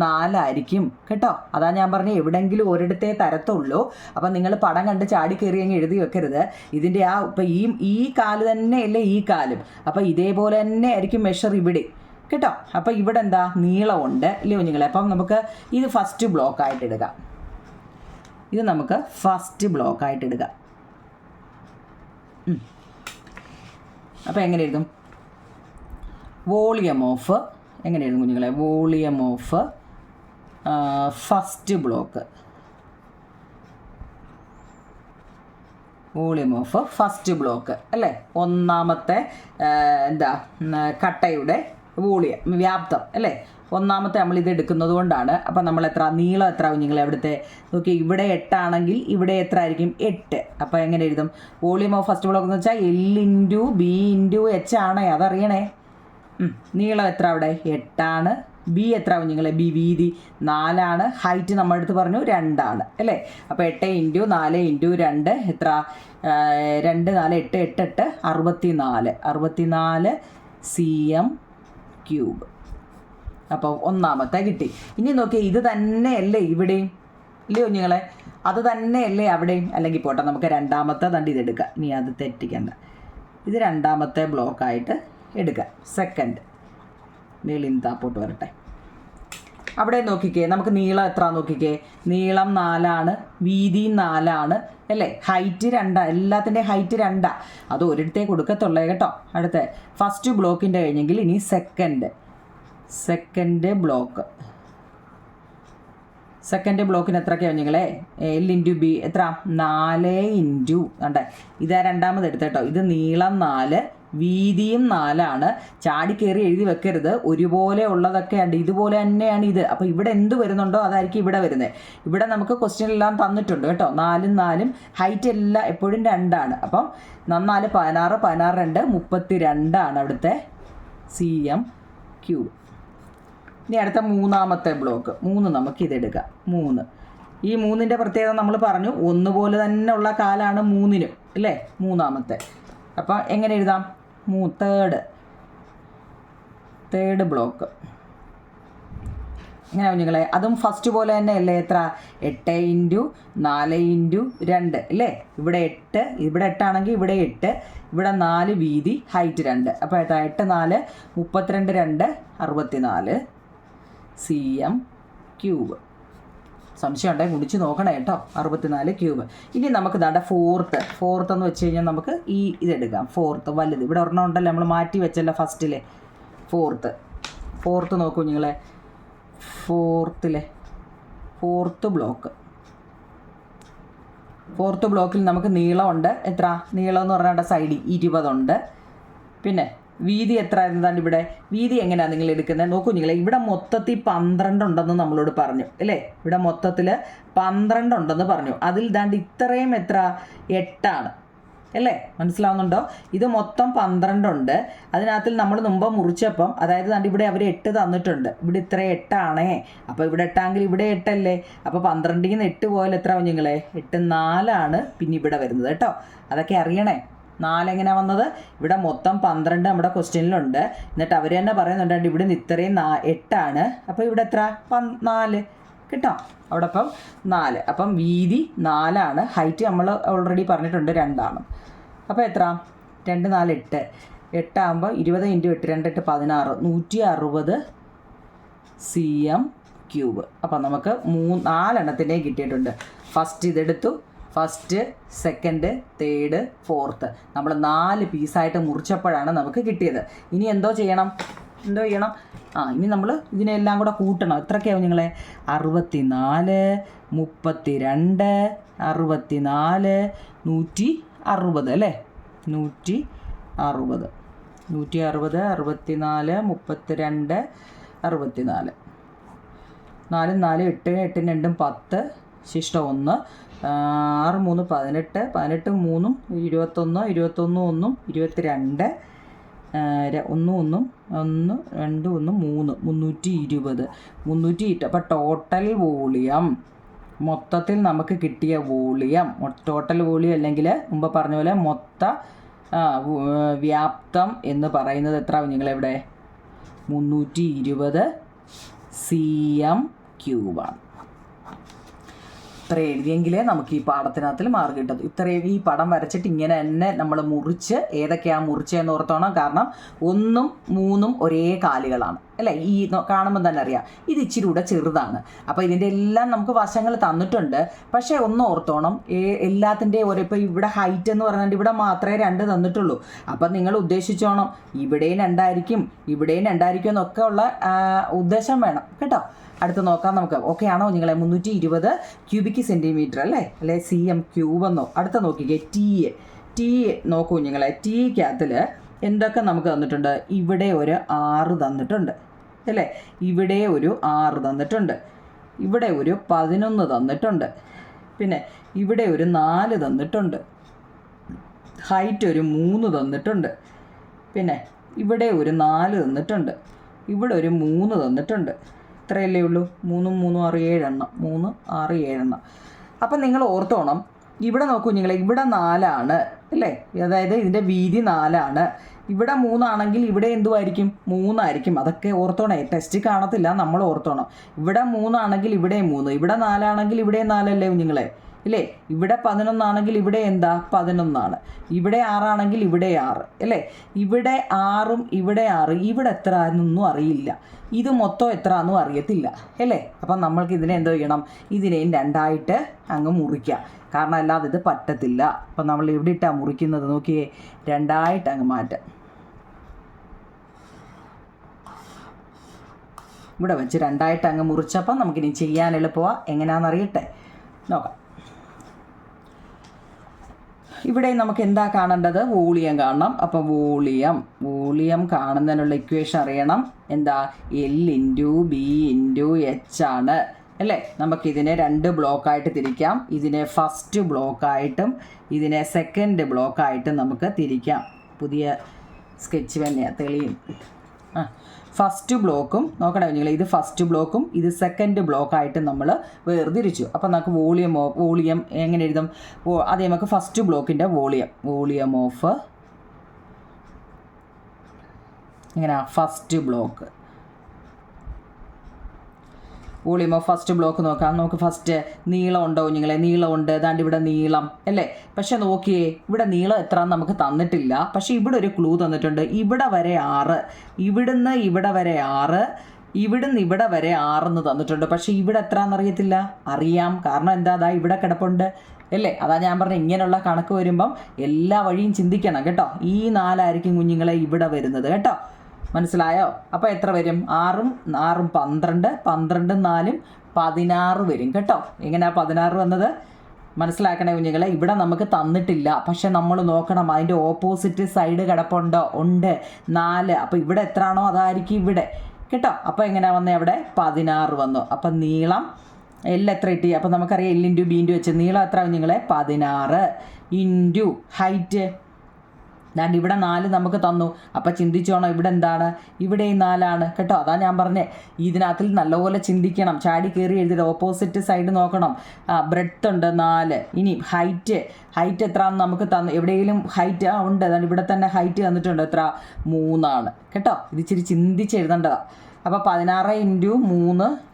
4 ആയിരിക്കും കേട്ടോ. അതാ ഞാൻ പറഞ്ഞത് എവിടെയെങ്കിലും ഒരിടത്തേ തരത്തുള്ളൂ. അപ്പം നിങ്ങൾ പടം കണ്ട് ചാടിക്കയറി അങ്ങ് എഴുതി വെക്കരുത്. ഇതിൻ്റെ ഇപ്പം ഈ കാല് തന്നെയല്ലേ ഈ കാലും, അപ്പോൾ ഇതേപോലെ തന്നെ ആയിരിക്കും മെഷർ ഇവിടെ കേട്ടോ. അപ്പോൾ ഇവിടെ എന്താ? നീളമുണ്ട് ഇല്ലേ കുഞ്ഞുങ്ങളെ? അപ്പം നമുക്ക് ഇത് ഫസ്റ്റ് ബ്ലോക്കായിട്ട് എടുക്കാം. ഇത് നമുക്ക് ഫസ്റ്റ് ബ്ലോക്കായിട്ട് എടുക്കാം. അപ്പോൾ എങ്ങനെ എഴുതും? വോളിയം ഓഫ് എങ്ങനെ എഴുതും കുഞ്ഞുങ്ങളെ? Volume of first block. Volume of first block അല്ലേ? ഒന്നാമത്തെ കട്ടയുടെ വോളിയം, വ്യാപ്തം അല്ലേ? ഒന്നാമത്തെ നമ്മളിത് എടുക്കുന്നത് കൊണ്ടാണ്. അപ്പം നമ്മൾ എത്ര നീളം എത്ര കുഞ്ഞുങ്ങൾ? എവിടുത്തെ നോക്കി, ഇവിടെ 8 ആണെങ്കിൽ ഇവിടെ എത്ര ആയിരിക്കും? 8. അപ്പോൾ എങ്ങനെ എഴുതും? വോളിയം ഓഫ് ഫസ്റ്റ് ബ്ലോക്ക് എന്ന് വെച്ചാൽ L into B into H ആണേ, അതറിയണേ. നീളം എത്ര അവിടെ? 8 ആണ്. ബി എത്ര കുഞ്ഞുങ്ങളെ? ബി വീതി 4 ആണ്. ഹൈറ്റ് നമ്മുടെ അടുത്ത് പറഞ്ഞു 2 ആണ് അല്ലേ? അപ്പോൾ 8 ഇൻറ്റു 4 ഇൻറ്റു 2 എത്ര? 2 4 8 8 8 64 cm3. അപ്പോൾ ഒന്നാമത്തെ കിട്ടി. ഇനി നോക്കിയാൽ ഇത് തന്നെയല്ലേ ഇവിടെയും ഇല്ലേ കുഞ്ഞുങ്ങളെ? അത് തന്നെയല്ലേ അവിടെയും? അല്ലെങ്കിൽ പോട്ടെ, നമുക്ക് രണ്ടാമത്തെ ഇതെടുക്കാം. ഇനി അത് തെറ്റിക്കണ്ട. ഇത് രണ്ടാമത്തെ ബ്ലോക്കായിട്ട് എടുക്കാം. സെക്കൻഡ് നീളം താപ്പോട്ട് വരട്ടെ. അവിടെ നോക്കിക്കേ, നമുക്ക് നീളം എത്ര നോക്കിക്കേ? നീളം 4 ആണ്, വീതിയും 4 ആണ് അല്ലേ? ഹൈറ്റ് 2. എല്ലാത്തിൻ്റെ ഹൈറ്റ് 2. അത് ഒരിടത്തേ കൊടുക്കത്തുള്ളേ കേട്ടോ. അടുത്ത ഫസ്റ്റ് ബ്ലോക്കിൻ്റെ കഴിഞ്ഞെങ്കിൽ ഇനി സെക്കൻഡ് ബ്ലോക്ക്. സെക്കൻഡ് ബ്ലോക്കിന് എത്രയൊക്കെയാണ് കുഞ്ഞുങ്ങളെ? L ഇൻറ്റു ബി എത്ര? 4 ഇൻറ്റു കണ്ടേ, ഇതാ രണ്ടാമത് എടുത്തേട്ടോ. ഇത് നീളം 4, വീതിയും 4 ആണ്. ചാടിക്കയറി എഴുതി വെക്കരുത്. ഒരുപോലെ ഉള്ളതൊക്കെ ഉണ്ട്, ഇതുപോലെ തന്നെയാണ് ഇത്. അപ്പോൾ ഇവിടെ എന്ത് വരുന്നുണ്ടോ അതായിരിക്കും ഇവിടെ വരുന്നത്. ഇവിടെ നമുക്ക് ക്വസ്റ്റ്യനെല്ലാം തന്നിട്ടുണ്ട് കേട്ടോ. 4 4 ഹൈറ്റ് എല്ലാം എപ്പോഴും 2 ആണ്. അപ്പം 4 16 16 2 32 ആണ് അവിടുത്തെ cm3. ഇനി അടുത്ത മൂന്നാമത്തെ ബ്ലോക്ക്. 3 നമുക്ക് ഇതെടുക്കാം. 3 ഈ 3ൻ്റെ പ്രത്യേകത നമ്മൾ പറഞ്ഞു, ഒന്നുപോലെ തന്നെ ഉള്ള കാലാണ് 3നും അല്ലേ? മൂന്നാമത്തെ. അപ്പോൾ എങ്ങനെ എഴുതാം? Third block. എങ്ങനെ കുഞ്ഞുങ്ങളെ? അതും ഫസ്റ്റ് പോലെ തന്നെ അല്ലേ? എത്ര? 8 ഇൻറ്റു 4 ഇൻറ്റു 2 അല്ലേ? ഇവിടെ 8, ഇവിടെ 8 ആണെങ്കിൽ ഇവിടെ 8, ഇവിടെ 4 വീതി, ഹൈറ്റ് 2. അപ്പോൾ 8 4 32 2 64 cm3. സംശയം ഉണ്ടെങ്കിൽ കുടിച്ച് നോക്കണേ കേട്ടോ. 64 ക്യൂബ്. ഇനി നമുക്ക് ഫോർത്ത് എന്ന് വെച്ച് കഴിഞ്ഞാൽ നമുക്ക് ഇതെടുക്കാം. ഫോർത്ത് വലുത് ഇവിടെ ഒരെണ്ണം ഉണ്ടല്ലോ, നമ്മൾ മാറ്റി വെച്ചല്ലോ ഫസ്റ്റിലെ. ഫോർത്ത് നോക്കൂ കുഞ്ഞുങ്ങളെ. ഫോർത്ത് ബ്ലോക്കിൽ നമുക്ക് നീളമുണ്ട്. എത്ര നീളം എന്ന് പറഞ്ഞാൽ സൈഡിൽ 20 ഉണ്ട്. പിന്നെ വീതി എത്ര ആയിരുന്നതാണ് ഇവിടെ? വീതി എങ്ങനെയാണ് നിങ്ങൾ എടുക്കുന്നത്? നോക്കൂ നിങ്ങളെ, ഇവിടെ മൊത്തത്തിൽ 12 ഉണ്ടെന്ന് നമ്മളോട് പറഞ്ഞു അല്ലേ? ഇവിടെ മൊത്തത്തിൽ 12 ഉണ്ടെന്ന് പറഞ്ഞു. അതിൽ ഇത്രയും എത്ര? 8 ആണ് അല്ലേ? മനസ്സിലാവുന്നുണ്ടോ? ഇത് മൊത്തം 12 ഉണ്ട്. അതിനകത്തിൽ നമ്മൾ മുമ്പ് മുറിച്ചപ്പം, അതായത് ഇവിടെ അവർ 8 തന്നിട്ടുണ്ട്. ഇവിടെ ഇത്ര 8 ആണേ. അപ്പോൾ ഇവിടെ 8 ആണെങ്കിൽ ഇവിടെ 8 അല്ലേ? അപ്പോൾ 12ൽ നിന്ന് 8 പോയാൽ എത്ര കുഞ്ഞുങ്ങളെ? 8 4 ആണ് പിന്നെ ഇവിടെ വരുന്നത് കേട്ടോ. അതൊക്കെ അറിയണേ. 4 എങ്ങനെയാണ് വന്നത്? ഇവിടെ മൊത്തം 12 നമ്മുടെ ക്വസ്റ്റ്യനിലുണ്ട്. എന്നിട്ട് അവർ തന്നെ പറയുന്നുണ്ട് ഇവിടെ നിന്ന് ഇത്രയും 8 ആണ്. അപ്പോൾ ഇവിടെ എത്ര? 4 കേട്ടോ. അവിടെ അപ്പം 4. അപ്പം വീതി 4 ആണ്. ഹൈറ്റ് നമ്മൾ ഓൾറെഡി പറഞ്ഞിട്ടുണ്ട് 2 ആണ്. അപ്പോൾ എത്ര? 2 4 8. 8 ആകുമ്പോൾ 20 ഇൻറ്റു 8 2 8 16 160 cm3. അപ്പം നമുക്ക് 4 എണ്ണത്തിൻ്റെയും കിട്ടിയിട്ടുണ്ട്. ഫസ്റ്റ് ഇതെടുത്തു. First, second, third, fourth. നമ്മൾ 4 പീസായിട്ട് മുറിച്ചപ്പോഴാണ് നമുക്ക് കിട്ടിയത്. ഇനി എന്തോ ചെയ്യണം? ഇനി നമ്മൾ ഇതിനെല്ലാം കൂടെ കൂട്ടണം. എത്രയൊക്കെയാവും നിങ്ങളെ? 64 32 64 160 അല്ലേ? 160 64 32 64 4 4 8 8 2 10 ശിഷ്ടം 1 6 3 18 18 3 21 21 1 22 1 1 1 2 1 3 320. അപ്പോൾ ടോട്ടൽ വോളിയം മൊത്തത്തിൽ നമുക്ക് കിട്ടിയ വോളിയം, ടോട്ടൽ വോളിയം അല്ലെങ്കിൽ മുമ്പ് പറഞ്ഞ പോലെ വ്യാപ്തം എന്ന് പറയുന്നത് എത്ര കുഞ്ഞുങ്ങളെവിടെ 320 cm3 ഇത്ര എഴുതിയെങ്കിലേ നമുക്ക് ഈ പാഠത്തിനകത്തിൽ മാർക്ക് കിട്ടും. ഇത്രയും ഈ പടം വരച്ചിട്ട് ഇങ്ങനെ തന്നെ നമ്മൾ മുറിച്ച് ഏതൊക്കെയാണ് മുറിച്ചതെന്ന് ഓർത്തോണം. കാരണം 1ഉം 3ഉം ഒരേ കാലുകളാണ് അല്ലേ, ഈ കാണുമ്പോൾ തന്നെ അറിയാം ഇത് ഇച്ചിരി കൂടെ ചെറുതാണ്. അപ്പോൾ ഇതിൻ്റെ എല്ലാം നമുക്ക് വശങ്ങൾ തന്നിട്ടുണ്ട്. പക്ഷേ ഒന്ന് ഓർത്തോണം, എല്ലാത്തിൻ്റെയും ഒരു ഇപ്പോൾ ഇവിടെ ഹൈറ്റ് എന്ന് പറഞ്ഞാൽ ഇവിടെ മാത്രമേ 2 തന്നിട്ടുള്ളൂ. അപ്പം നിങ്ങൾ ഉദ്ദേശിച്ചോണം ഇവിടെയും 2 ആയിരിക്കും ഇവിടെയും 2 ആയിരിക്കും എന്നൊക്കെ ഉള്ള ഉദ്ദേശം വേണം കേട്ടോ. അടുത്ത് നോക്കാം നമുക്ക്. ഓക്കെ ആണോ നിങ്ങളെ? 320 ക്യൂബിക് സെൻറ്റിമീറ്റർ അല്ലേ cm3 എന്നോ. അടുത്ത നോക്കിക്കേ ടി നോക്കൂ നിങ്ങളെ. ടീക്കകത്തിൽ എന്തൊക്കെ നമുക്ക് തന്നിട്ടുണ്ട്? ഇവിടെ ഒരു 6 തന്നിട്ടുണ്ട് അല്ലേ, ഇവിടെ ഒരു 6 തന്നിട്ടുണ്ട്, ഇവിടെ ഒരു 11 തന്നിട്ടുണ്ട്, പിന്നെ ഇവിടെ ഒരു 4 തന്നിട്ടുണ്ട്, ഹൈറ്റ് ഒരു 3 തന്നിട്ടുണ്ട്, പിന്നെ ഇവിടെ ഒരു 4 തന്നിട്ടുണ്ട്, ഇവിടെ ഒരു 3 തന്നിട്ടുണ്ട്. ഇത്രയല്ലേ ഉള്ളൂ. 3 3 6 7 എണ്ണം, 3 6 7 എണ്ണം. അപ്പം നിങ്ങൾ ഓർത്തോണം, ഇവിടെ നോക്കൂ നിങ്ങൾ, ഇവിടെ 4 ആണ് അല്ലേ, അതായത് ഇതിൻ്റെ വീതി 4 ആണ്. ഇവിടെ 3 ആണെങ്കിൽ ഇവിടെ എന്തുമായിരിക്കും? 3 ആയിരിക്കും. അതൊക്കെ ഓർത്തോണേ, ടെസ്റ്റ് കാണത്തില്ല, നമ്മൾ ഓർത്തോണം. ഇവിടെ 3 ആണെങ്കിൽ ഇവിടെ 3, ഇവിടെ 4 ആണെങ്കിൽ ഇവിടെ 4 അല്ലേ കുഞ്ഞുങ്ങളെ ഇല്ലേ. ഇവിടെ 11 ആണെങ്കിൽ ഇവിടെ എന്താ 11 ആണ്, ഇവിടെ 6 ആണെങ്കിൽ ഇവിടെ 6 അല്ലേ. ഇവിടെ 6ഉം ഇവിടെ 6, ഇവിടെ എത്ര എന്നൊന്നും അറിയില്ല, ഇത് മൊത്തം എത്ര എന്നും അറിയത്തില്ല അല്ലേ. അപ്പം നമ്മൾക്ക് ഇതിനെ എന്തോ ചെയ്യണം? ഇതിനെയും 2ആയിട്ട് അങ്ങ് മുറിക്കാം, കാരണം അല്ലാതെ ഇത് പറ്റത്തില്ല. അപ്പം നമ്മൾ ഇവിടെ ഇട്ടാണ് മുറിക്കുന്നത്, നോക്കിയേ, 2ആയിട്ട് അങ്ങ് മാറ്റാം. ഇവിടെ വെച്ച് 2ആയിട്ട് അങ്ങ് മുറിച്ചപ്പം നമുക്കിനി ചെയ്യാൻ എളുപ്പമാണ്. എങ്ങനെയാണെന്നറിയട്ടെ, നോക്കാം. ഇവിടെ നമുക്ക് എന്താ കാണേണ്ടത്? വോളിയം കാണണം. അപ്പോൾ വോളിയം കാണുന്നതിനുള്ള ഇക്വേഷൻ അറിയണം. എന്താ? L × B × H ആണ് അല്ലേ. നമുക്കിതിനെ 2 ബ്ലോക്കായിട്ട് തിരിക്കാം. ഇതിനെ ഫസ്റ്റ് ബ്ലോക്കായിട്ടും ഇതിനെ സെക്കൻഡ് ബ്ലോക്കായിട്ടും നമുക്ക് തിരിക്കാം. പുതിയ സ്കെച്ച് തന്നെയാണ്, തെളിയും. ഫസ്റ്റ് ബ്ലോക്കും നോക്കണേ നിങ്ങൾ, ഇത് ഫസ്റ്റ് ബ്ലോക്കും ഇത് സെക്കൻഡ് ബ്ലോക്കായിട്ട് നമ്മൾ വേർതിരിച്ചു. അപ്പം നമുക്ക് വോളിയം എങ്ങനെ എഴുതും? അതേ നമുക്ക് ഫസ്റ്റ് ബ്ലോക്കിൻ്റെ വോളിയം ഓഫ് എങ്ങനെയാ? First block, volume of first block നോക്കാം. നമുക്ക് ഫസ്റ്റ് നീളം ഉണ്ടോ കുഞ്ഞുങ്ങളെ? നീളമുണ്ട്, ഏതാണ്ട് ഇവിടെ നീളം അല്ലേ. പക്ഷെ നോക്കിയേ, ഇവിടെ നീളം എത്രയെന്ന് നമുക്ക് തന്നിട്ടില്ല. പക്ഷേ ഇവിടെ ഒരു ക്ലൂ തന്നിട്ടുണ്ട്. ഇവിടെ വരെ 6, ഇവിടുന്ന് ഇവിടെ വരെ 6, ഇവിടുന്ന് ഇവിടെ വരെ 6 എന്ന് തന്നിട്ടുണ്ട്. പക്ഷേ ഇവിടെ എത്രയാണെന്ന് അറിയത്തില്ല. അറിയാം, കാരണം എന്താ? അതാ ഇവിടെ കിടപ്പുണ്ട് അല്ലേ. അതാ ഞാൻ പറഞ്ഞ ഇങ്ങനെയുള്ള കണക്ക് വരുമ്പം എല്ലാ വഴിയും ചിന്തിക്കണം കേട്ടോ. ഈ 4 ആയിരിക്കും കുഞ്ഞുങ്ങളെ ഇവിടെ വരുന്നത് കേട്ടോ. മനസ്സിലായോ? അപ്പോൾ എത്ര വരും? 6ഉം 12, 12ഉം 4ഉം 16 വരും കേട്ടോ. എങ്ങനെയാണ് 16 വന്നത്? മനസ്സിലാക്കണേ കുഞ്ഞുങ്ങളെ. ഇവിടെ നമുക്ക് തന്നിട്ടില്ല, പക്ഷെ നമ്മൾ നോക്കണം അതിൻ്റെ ഓപ്പോസിറ്റ് സൈഡ് കിടപ്പുണ്ടോ? ഉണ്ട്, 4. അപ്പോൾ ഇവിടെ എത്രയാണോ അതായിരിക്കും ഇവിടെ കേട്ടോ. അപ്പോൾ എങ്ങനെയാണ് വന്നത്? അവിടെ 16 വന്നു. അപ്പം നീളം L എത്ര കിട്ടി? അപ്പോൾ നമുക്കറിയാം L × B × H. നീളം എത്ര കുഞ്ഞുങ്ങളെ? 16 × ഹൈറ്റ് ദാണ്ട് ഇവിടെ 4 നമുക്ക് തന്നു. അപ്പം ചിന്തിച്ചോണം, ഇവിടെ എന്താണ്? ഇവിടെയും 4 ആണ് കേട്ടോ. അതാ ഞാൻ പറഞ്ഞേ, ഇതിനകത്തിൽ നല്ലപോലെ ചിന്തിക്കണം. ചാടി കയറി എഴുതിയിട്ട് ഓപ്പോസിറ്റ് സൈഡ് നോക്കണം. ബ്രെഡ്ത്ത് ഉണ്ട് 4. ഇനി ഹൈറ്റ് എത്രയാണെന്ന് നമുക്ക് തന്നു. എവിടെയെങ്കിലും ഹൈറ്റ് ഉണ്ട്, അതാണ് ഇവിടെ തന്നെ ഹൈറ്റ് തന്നിട്ടുണ്ട്. എത്ര? 3 ആണ് കേട്ടോ. ഇത് ഇച്ചിരി ചിന്തിച്ച് എഴുതേണ്ടതാണ്. അപ്പോൾ 16 ×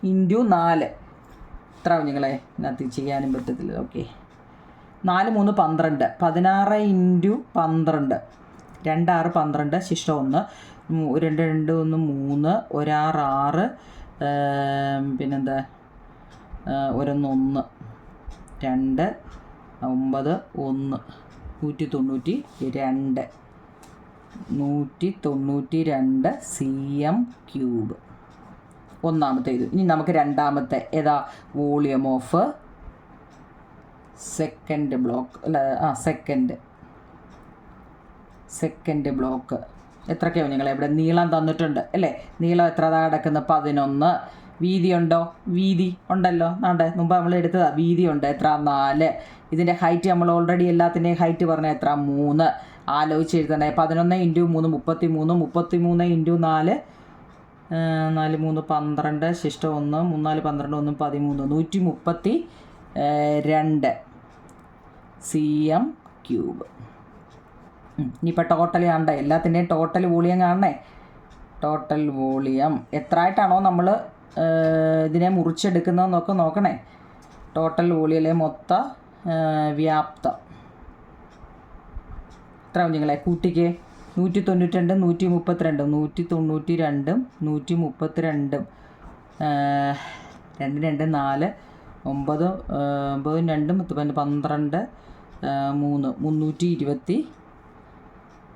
3 × 4 എത്ര കുഞ്ഞുങ്ങളെ? ഇതിനകത്ത് ചെയ്യാനും പറ്റത്തില്ല. ഓക്കെ, 4 3 12, 16 × 12, 2 6 12, ശിഷ്ടം 1, 2 2 1 3, 1 6 6, പിന്നെന്താ 1 1 2 9 1, 192 cm3 ഒന്നാമത്തേത്. ഇനി നമുക്ക് രണ്ടാമത്തെ ഏതാ? വോളിയം ഓഫ് സെക്കൻഡ് ബ്ലോക്ക് അല്ല, സെക്കൻഡ് ബ്ലോക്ക് എത്രയൊക്കെയാണ് നിങ്ങളെ? ഇവിടെ നീളം തന്നിട്ടുണ്ട് അല്ലേ. നീളം എത്ര കിടക്കുന്നത്? 11. വീതി ഉണ്ടോ? വീതി ഉണ്ടല്ലോ, മുമ്പ് നമ്മൾ എടുത്തതാ. വീതി ഉണ്ട്, എത്ര? 4. ഇതിൻ്റെ ഹൈറ്റ് നമ്മൾ ഓൾറെഡി എല്ലാത്തിൻ്റെയും ഹൈറ്റ് പറഞ്ഞാൽ എത്ര? 3. ആലോചിച്ച് എഴുതണേ. 11 × 3 33, 33 × 4 4 3 12, ശിഷ്ടം 1 3 4 12 1 13, 2 cm³. ഇനിയിപ്പോൾ ടോട്ടൽ കാണണ്ടേ, എല്ലാത്തിൻ്റെയും ടോട്ടൽ വോളിയം കാണണേ. ടോട്ടൽ വോളിയം എത്ര ആയിട്ടാണോ നമ്മൾ ഇതിനെ മുറിച്ചെടുക്കുന്നതെന്നൊക്കെ നോക്കണേ. ടോട്ടൽ വോളിയത്തിലെ മൊത്ത വ്യാപ്തം എത്ര കുഞ്ഞുങ്ങളെ കൂട്ടിക്ക്? 192, 132, 192, 132, 2 2 4 9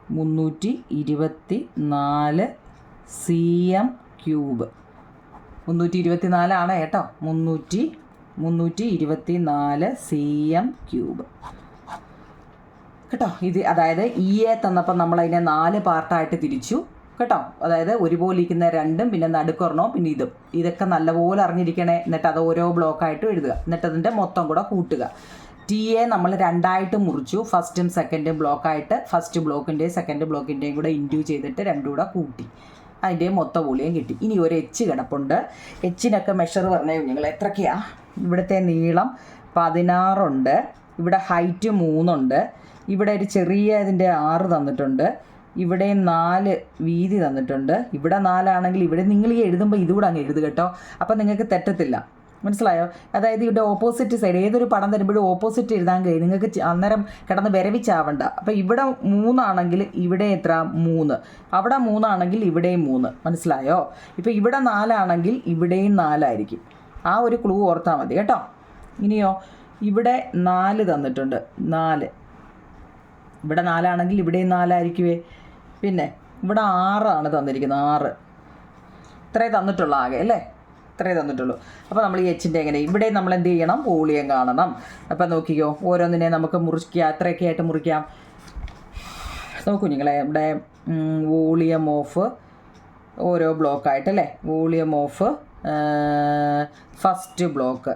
9 2 12 324 cm³. 324 ആണ് കേട്ടോ, 324 cm³ കേട്ടോ. ഇത് അതായത് EA തന്നപ്പോൾ നമ്മളതിനെ 4 പാർട്ടായിട്ട് തിരിച്ചു കേട്ടോ. അതായത് ഒരുപോലെ ഇരിക്കുന്ന 2ഉം പിന്നെ നടുക്കൊരെണ്ണവും പിന്നെ ഇതൊക്കെ നല്ലപോലെ അറിഞ്ഞിരിക്കണേ. എന്നിട്ട് അത് ഓരോ ബ്ലോക്കായിട്ട് എഴുതുക. എന്നിട്ട് അതിൻ്റെ മൊത്തം കൂടെ കൂട്ടുക. TA നമ്മൾ 2ആയിട്ട് മുറിച്ചു, ഫസ്റ്റും സെക്കൻഡും ബ്ലോക്കായിട്ട്. ഫസ്റ്റ് ബ്ലോക്കിൻ്റെയും സെക്കൻഡ് ബ്ലോക്കിൻ്റെയും കൂടെ ഇൻഡ്യൂ ചെയ്തിട്ട് 2 കൂടെ കൂട്ടി. അതിൻ്റെ മൊത്ത വോളിയം കിട്ടി. ഇനി ഒരു എച്ച് കിടപ്പുണ്ട്. എച്ചിനൊക്കെ മെഷർ പറഞ്ഞു നിങ്ങൾ എത്രയൊക്കെയാണ്? ഇവിടുത്തെ നീളം 16 ഉണ്ട്, ഇവിടെ ഹൈറ്റ് 3 ഉണ്ട്, ഇവിടെ ഒരു ചെറിയ ഇതിൻ്റെ 6 തന്നിട്ടുണ്ട്, ഇവിടെ 4 വീതി തന്നിട്ടുണ്ട്. ഇവിടെ 4 ആണെങ്കിൽ ഇവിടെ നിങ്ങൾ ഈ എഴുതുമ്പോൾ ഇതുകൂടെ അങ്ങ് എഴുതുക കേട്ടോ. അപ്പം നിങ്ങൾക്ക് തെറ്റത്തില്ല, മനസ്സിലായോ? അതായത് ഇവിടെ ഓപ്പോസിറ്റ് സൈഡ് ഏതൊരു പടം തരുമ്പോഴും ഓപ്പോസിറ്റ് എഴുതാൻ കഴിയും. നിങ്ങൾക്ക് അന്നേരം കിടന്ന് വിരവിച്ചാവണ്ട. അപ്പം ഇവിടെ 3 ആണെങ്കിൽ ഇവിടെ എത്ര? 3. അവിടെ 3 ആണെങ്കിൽ ഇവിടെയും 3. മനസ്സിലായോ? ഇപ്പം ഇവിടെ 4 ആണെങ്കിൽ ഇവിടെയും 4 ആയിരിക്കും. ആ ഒരു ക്ലൂ ഓർത്താൽ മതി കേട്ടോ. ഇനിയോ ഇവിടെ 4 തന്നിട്ടുണ്ട്, 4. ഇവിടെ 4 ആണെങ്കിൽ ഇവിടെയും 4 ആയിരിക്കുമേ. പിന്നെ ഇവിടെ 6 ആണ് തന്നിരിക്കുന്നത്, 6. ഇത്രേ തന്നിട്ടുള്ളൂ ആകെ അല്ലേ, ഇത്രേ തന്നിട്ടുള്ളൂ. അപ്പോൾ നമ്മൾ ഈ എച്ചിൻ്റെ എങ്ങനെ ഇവിടെ നമ്മൾ എന്ത് ചെയ്യണം? വോളിയം കാണണം. അപ്പം നോക്കിക്കോ, ഓരോന്നിനെ നമുക്ക് മുറിക്കുക. എത്രയൊക്കെ ആയിട്ട് മുറിക്കാം നോക്കൂ നിങ്ങളെ. ഇവിടെ വോളിയം ഓഫ് ഓരോ ബ്ലോക്കായിട്ടല്ലേ, വോളിയം ഓഫ് ഫസ്റ്റ് ബ്ലോക്ക്.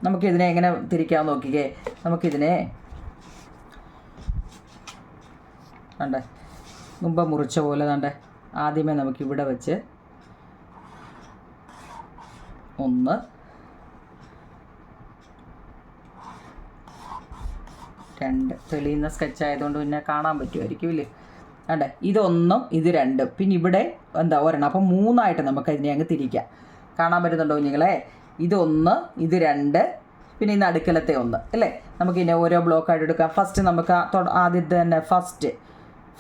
നമുക്കിതിനെ എങ്ങനെ തിരിക്കാൻ നോക്കിക്കേ. നമുക്കിതിനെ കണ്ടേ മുമ്പ് മുറിച്ച പോലെ കണ്ടേ. ആദ്യമേ നമുക്കിവിടെ വെച്ച് 1 2 തെളിയുന്ന സ്കെച്ച് ആയതുകൊണ്ട് പിന്നെ കാണാൻ പറ്റുമായിരിക്കും ഇല്ലേ. കണ്ടേ ഇതൊന്നും ഇത് 2, പിന്നെ ഇവിടെ എന്താ ഒരെണ്ണം. അപ്പം 3 ആയിട്ട് നമുക്ക് ഇതിനെ അങ്ങ് തിരിക്കാം. കാണാൻ പറ്റുന്നുണ്ടോ നിങ്ങളെ? ഇത്1, ഇത് 2, പിന്നെ ഈ നടുക്കലത്തെ 1 അല്ലേ. നമുക്കിതിനെ ഓരോ ബ്ലോക്കായിട്ട് എടുക്കാം. ഫസ്റ്റ് നമുക്ക് ആദ്യത്തെ തന്നെ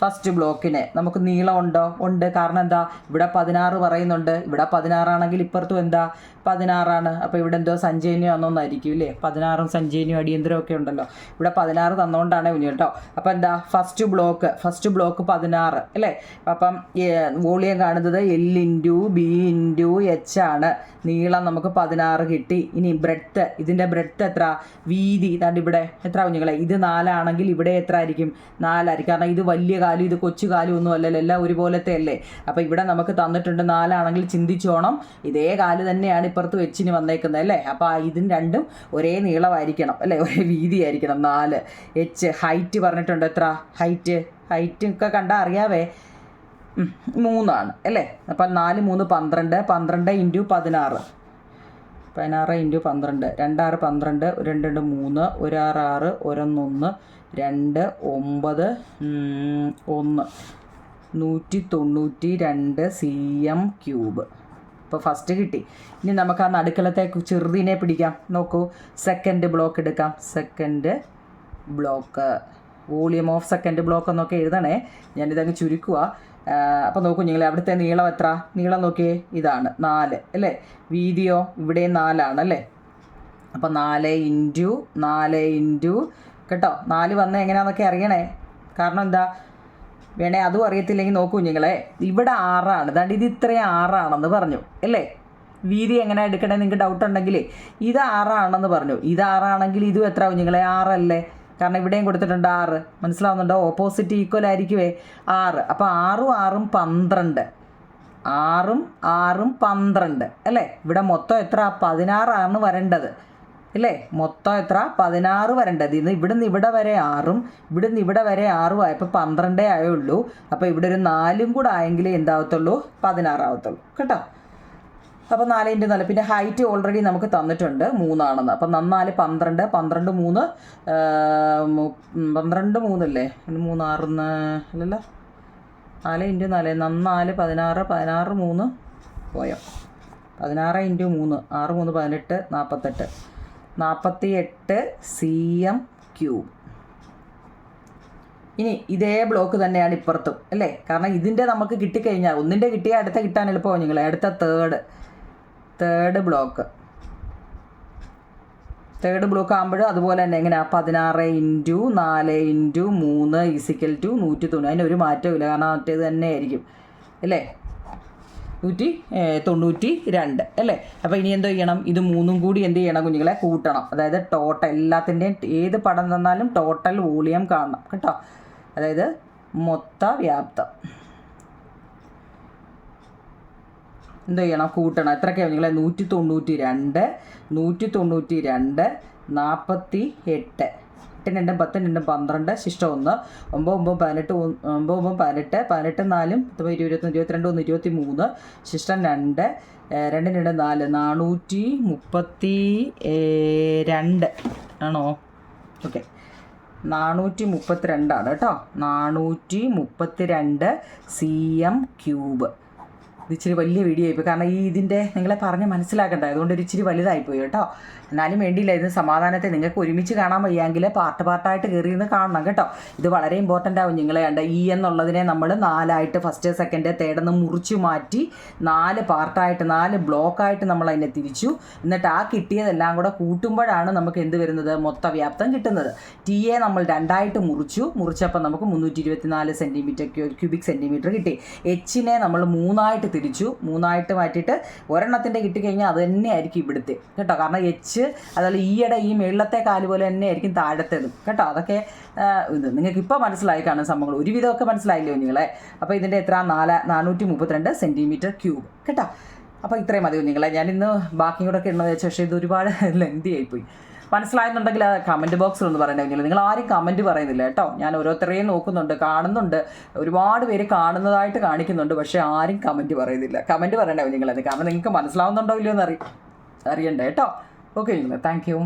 ഫസ്റ്റ് ബ്ലോക്കിനെ നമുക്ക് നീളമുണ്ടോ? ഉണ്ട്. കാരണം എന്താ? ഇവിടെ 16 പറയുന്നുണ്ട്. ഇവിടെ 16 ആണെങ്കിൽ ഇപ്പുറത്തും എന്താ 16 ആണ്. അപ്പോൾ ഇവിടെ എന്തോ സഞ്ചയനോ ആണെന്നൊന്നായിരിക്കും ഇല്ലേ. 16ഉം സഞ്ചയനവും അടിയന്തരവും ഒക്കെ ഉണ്ടല്ലോ. ഇവിടെ 16 തന്നുകൊണ്ടാണ് കുഞ്ഞു കേട്ടോ. അപ്പോൾ എന്താ ഫസ്റ്റ് ബ്ലോക്ക് 16 അല്ലേ. അപ്പം വോളിയം കാണുന്നത് L × B × H ആണ്. നീളം നമുക്ക് 16 കിട്ടി. ഇനി ബ്രെഡ്ത്ത്, ഇതിൻ്റെ ബ്രെഡ്ത്ത് എത്ര? വീതി ഇതാണ്ട് ഇവിടെ എത്ര കുഞ്ഞുങ്ങളെ? ഇത് 4 ആണെങ്കിൽ ഇവിടെ എത്ര ആയിരിക്കും? 4 ആയിരിക്കും. കാരണം ഇത് വലിയ കാലും ഇത് കൊച്ചു കാലും ഒന്നും അല്ലല്ലോ, എല്ലാം ഒരുപോലത്തെ അല്ലേ. അപ്പോൾ ഇവിടെ നമുക്ക് തന്നിട്ടുണ്ട് 4 ആണെങ്കിൽ ചിന്തിച്ചോണം ഇതേ കാല് തന്നെയാണ് ഇപ്പുറത്ത് വെച്ചിന് വന്നേക്കുന്നത് അല്ലേ. അപ്പോൾ ഇതിന് രണ്ടും ഒരേ നീളമായിരിക്കണം അല്ലേ, ഒരേ വീതി ആയിരിക്കണം. 4. H ഹൈറ്റ് പറഞ്ഞിട്ടുണ്ട്. എത്ര ഹൈറ്റ് ഒക്കെ കണ്ടാൽ അറിയാവേ, 3 ആണ് അല്ലേ. അപ്പം 4 3 12, 12 × 16, 16 × 12, 2 6 12, 2 2 3, 1 6 6, 1 1 2 9 1, 192 cm³. ഇപ്പോൾ ഫസ്റ്റ് കിട്ടി. ഇനി നമുക്ക് ആ നടുക്കലത്തെ ചെറുതിനെ പിടിക്കാം. നോക്കൂ, സെക്കൻഡ് ബ്ലോക്ക് എടുക്കാം. Second block, volume of second block എന്നൊക്കെ എഴുതണേ. ഞാനിതങ്ങ് ചുരുക്കുക. അപ്പോൾ നോക്കൂ നിങ്ങൾ, അവിടുത്തെ നീളം എത്ര? നീളം നോക്കിയേ, ഇതാണ് 4 അല്ലേ. വീതിയോ ഇവിടെ 4 ആണല്ലേ. അപ്പോൾ 4 × കേട്ടോ. 4 വന്നാൽ എങ്ങനെയാണെന്നൊക്കെ അറിയണേ. കാരണം എന്താ വേണേ അതും അറിയത്തില്ലെങ്കിൽ നോക്കൂ നിങ്ങളെ, ഇവിടെ 6 ആണ്. അതാണ്ട് ഇത് ഇത്രയും 6 ആണെന്ന് പറഞ്ഞു അല്ലേ. വീതി എങ്ങനെ എടുക്കണേ നിങ്ങൾക്ക് ഡൗട്ട് ഉണ്ടെങ്കിൽ ഇത് 6 ആണെന്ന് പറഞ്ഞു. ഇത് 6 ആണെങ്കിൽ ഇതും എത്ര കുഞ്ഞുങ്ങളെ? 6 അല്ലേ. കാരണം ഇവിടെയും കൊടുത്തിട്ടുണ്ട് 6. മനസ്സിലാവുന്നുണ്ടോ? ഓപ്പോസിറ്റ് ഈക്വൽ ആയിരിക്കുമേ 6. അപ്പോൾ 6 6 12, 6 6 12 അല്ലേ. ഇവിടെ മൊത്തം എത്ര? 16 ആണ് വരേണ്ടത് അല്ലേ. മൊത്തം എത്ര? 16 വരേണ്ടത്. ഇവിടുന്ന് ഇവിടെ വരെ 6ഉം ഇവിടുന്ന് ഇവിടെ വരെ 6ഉം ആയപ്പോൾ 12 ആയുള്ളൂ. അപ്പോൾ ഇവിടെ ഒരു 4 കൂടെ ആയെങ്കിലേ എന്താവത്തുള്ളൂ? 16 ആവത്തുള്ളൂ കേട്ടോ. അപ്പോൾ 4 × 4 പിന്നെ ഹൈറ്റ് ഓൾറെഡി നമുക്ക് തന്നിട്ടുണ്ട് 3 ആണെന്ന്. അപ്പം 4 12 12 3 12 3 അല്ലേ 3 6 അല്ലല്ലോ 4 × 4 4 16 16 3 പോയോ 16 × 3 6 3 18 48 48 cm3. ഇനി ഇതേ ബ്ലോക്ക് തന്നെയാണ് ഇപ്പുറത്തും അല്ലേ, കാരണം ഇതിൻ്റെ നമുക്ക് കിട്ടിക്കഴിഞ്ഞാൽ ഒന്നിൻ്റെ കിട്ടിയാൽ അടുത്ത കിട്ടാൻ എളുപ്പമാണ് നിങ്ങൾ. അടുത്ത തേർഡ് ബ്ലോക്ക് ആകുമ്പോഴും അതുപോലെ തന്നെ എങ്ങനെയാണ് 16 × 4 × 3 = 190. അതിന് ഒരു മാറ്റവും ഇല്ല, കാരണം മറ്റേത് തന്നെ ആയിരിക്കും അല്ലേ 192 അല്ലേ. അപ്പോൾ ഇനി എന്ത് ചെയ്യണം, ഇത് 3 കൂടി എന്ത് ചെയ്യണം കുഞ്ഞുങ്ങളെ കൂട്ടണം. അതായത് ടോട്ടൽ എല്ലാത്തിൻ്റെയും ഏത് പടം തന്നാലും ടോട്ടൽ വോളിയം കാണണം കേട്ടോ. അതായത് മൊത്ത വ്യാപ്തം എന്ത് ചെയ്യണം, കൂട്ടണം. എത്രയൊക്കെയാണ് നിങ്ങളെ 192 192 48 8 2 10 12 ശിഷ്ടം 1 9 18 9 18 18 4 21 22 1 23 ശിഷ്ടം 2 2 2 4 432 ആണോ? ഓക്കെ 432 ആണ് കേട്ടോ. 432 cm3. ഇത് ഇച്ചിരി വലിയ വീഡിയോ ആയിപ്പോയി, കാരണം ഇതിൻ്റെ നിങ്ങളെ പറഞ്ഞ് മനസ്സിലാക്കണ്ടേ, അതുകൊണ്ട് ഒരു ഇച്ചിരി വലുതായിപ്പോയി കേട്ടോ. എന്നാലും വേണ്ടിയില്ല, ഇതിന് സമാധാനത്തെ നിങ്ങൾക്ക് ഒരുമിച്ച് കാണാൻ വയ്യെങ്കിൽ പാർട്ടായിട്ട് കയറി നിന്ന് കാണണം കേട്ടോ. ഇത് വളരെ ഇമ്പോർട്ടൻ്റ് ആവും. നിങ്ങളെ കണ്ട എന്നുള്ളതിനെ നമ്മൾ 4 ഫസ്റ്റ് സെക്കൻഡ് തേർഡ് എന്ന് മുറിച്ച് മാറ്റി 4 പാർട്ടായിട്ട് 4 ബ്ലോക്കായിട്ട് നമ്മൾ അതിനെ തിരിച്ചു. എന്നിട്ട് ആ കിട്ടിയതെല്ലാം കൂടെ കൂട്ടുമ്പോഴാണ് നമുക്ക് എന്ത് വരുന്നത്, മൊത്ത വ്യാപ്തം കിട്ടുന്നത്. ടിയെ നമ്മൾ 2 മുറിച്ചപ്പോൾ നമുക്ക് 324 ക്യൂബിക് സെൻറ്റിമീറ്റർ കിട്ടി. എച്ചിനെ നമ്മൾ 3 തിരിച്ചു, 3 മാറ്റിയിട്ട് ഒരെണ്ണത്തിൻ്റെ കിട്ടിക്കഴിഞ്ഞാൽ അത് തന്നെ ആയിരിക്കും ഇവിടുത്തെ കേട്ടോ. കാരണം എച്ച് അതുപോലെ ഈ മേളത്തെ കാല് പോലെ തന്നെ ആയിരിക്കും താഴത്തേതും കേട്ടോ. അതൊക്കെ ഇത് നിങ്ങൾക്ക് ഇപ്പോൾ മനസ്സിലായി കാണുന്ന സംഭവങ്ങൾ ഒരുവിധമൊക്കെ മനസ്സിലായില്ലേ കുഞ്ഞുങ്ങളെ. അപ്പോൾ ഇതിൻ്റെ എത്ര 432 cm3 കേട്ടോ. അപ്പോൾ ഇത്രയും മതി കുഞ്ഞുങ്ങളെ. ഞാനിന്ന് ബാക്കിയും കൂടെ ഒക്കെ ഉണ്ടെന്ന് വെച്ചാൽ, പക്ഷേ ഇത് ഒരുപാട് ലെങ്തി ആയിപ്പോയി. മനസ്സിലായെന്നുണ്ടെങ്കിൽ കമൻറ്റ് ബോക്സിൽ ഒന്ന് പറയണമെങ്കിൽ നിങ്ങൾ ആരും കമൻറ്റ് പറയുന്നില്ല കേട്ടോ. ഞാൻ ഓരോരുത്തരെയും നോക്കുന്നുണ്ട്, കാണുന്നുണ്ട്, ഒരുപാട് പേര് കാണുന്നതായിട്ട് കാണിക്കുന്നുണ്ട്, പക്ഷേ ആരും കമൻറ്റ് പറയുന്നില്ല. കമൻറ്റ് പറയണേ നിങ്ങളത്, കാരണം നിങ്ങൾക്ക് മനസ്സിലാവുന്നുണ്ടോ ഇല്ലയോ എന്ന് അറിയണ്ടേ കേട്ടോ. Okay thank you.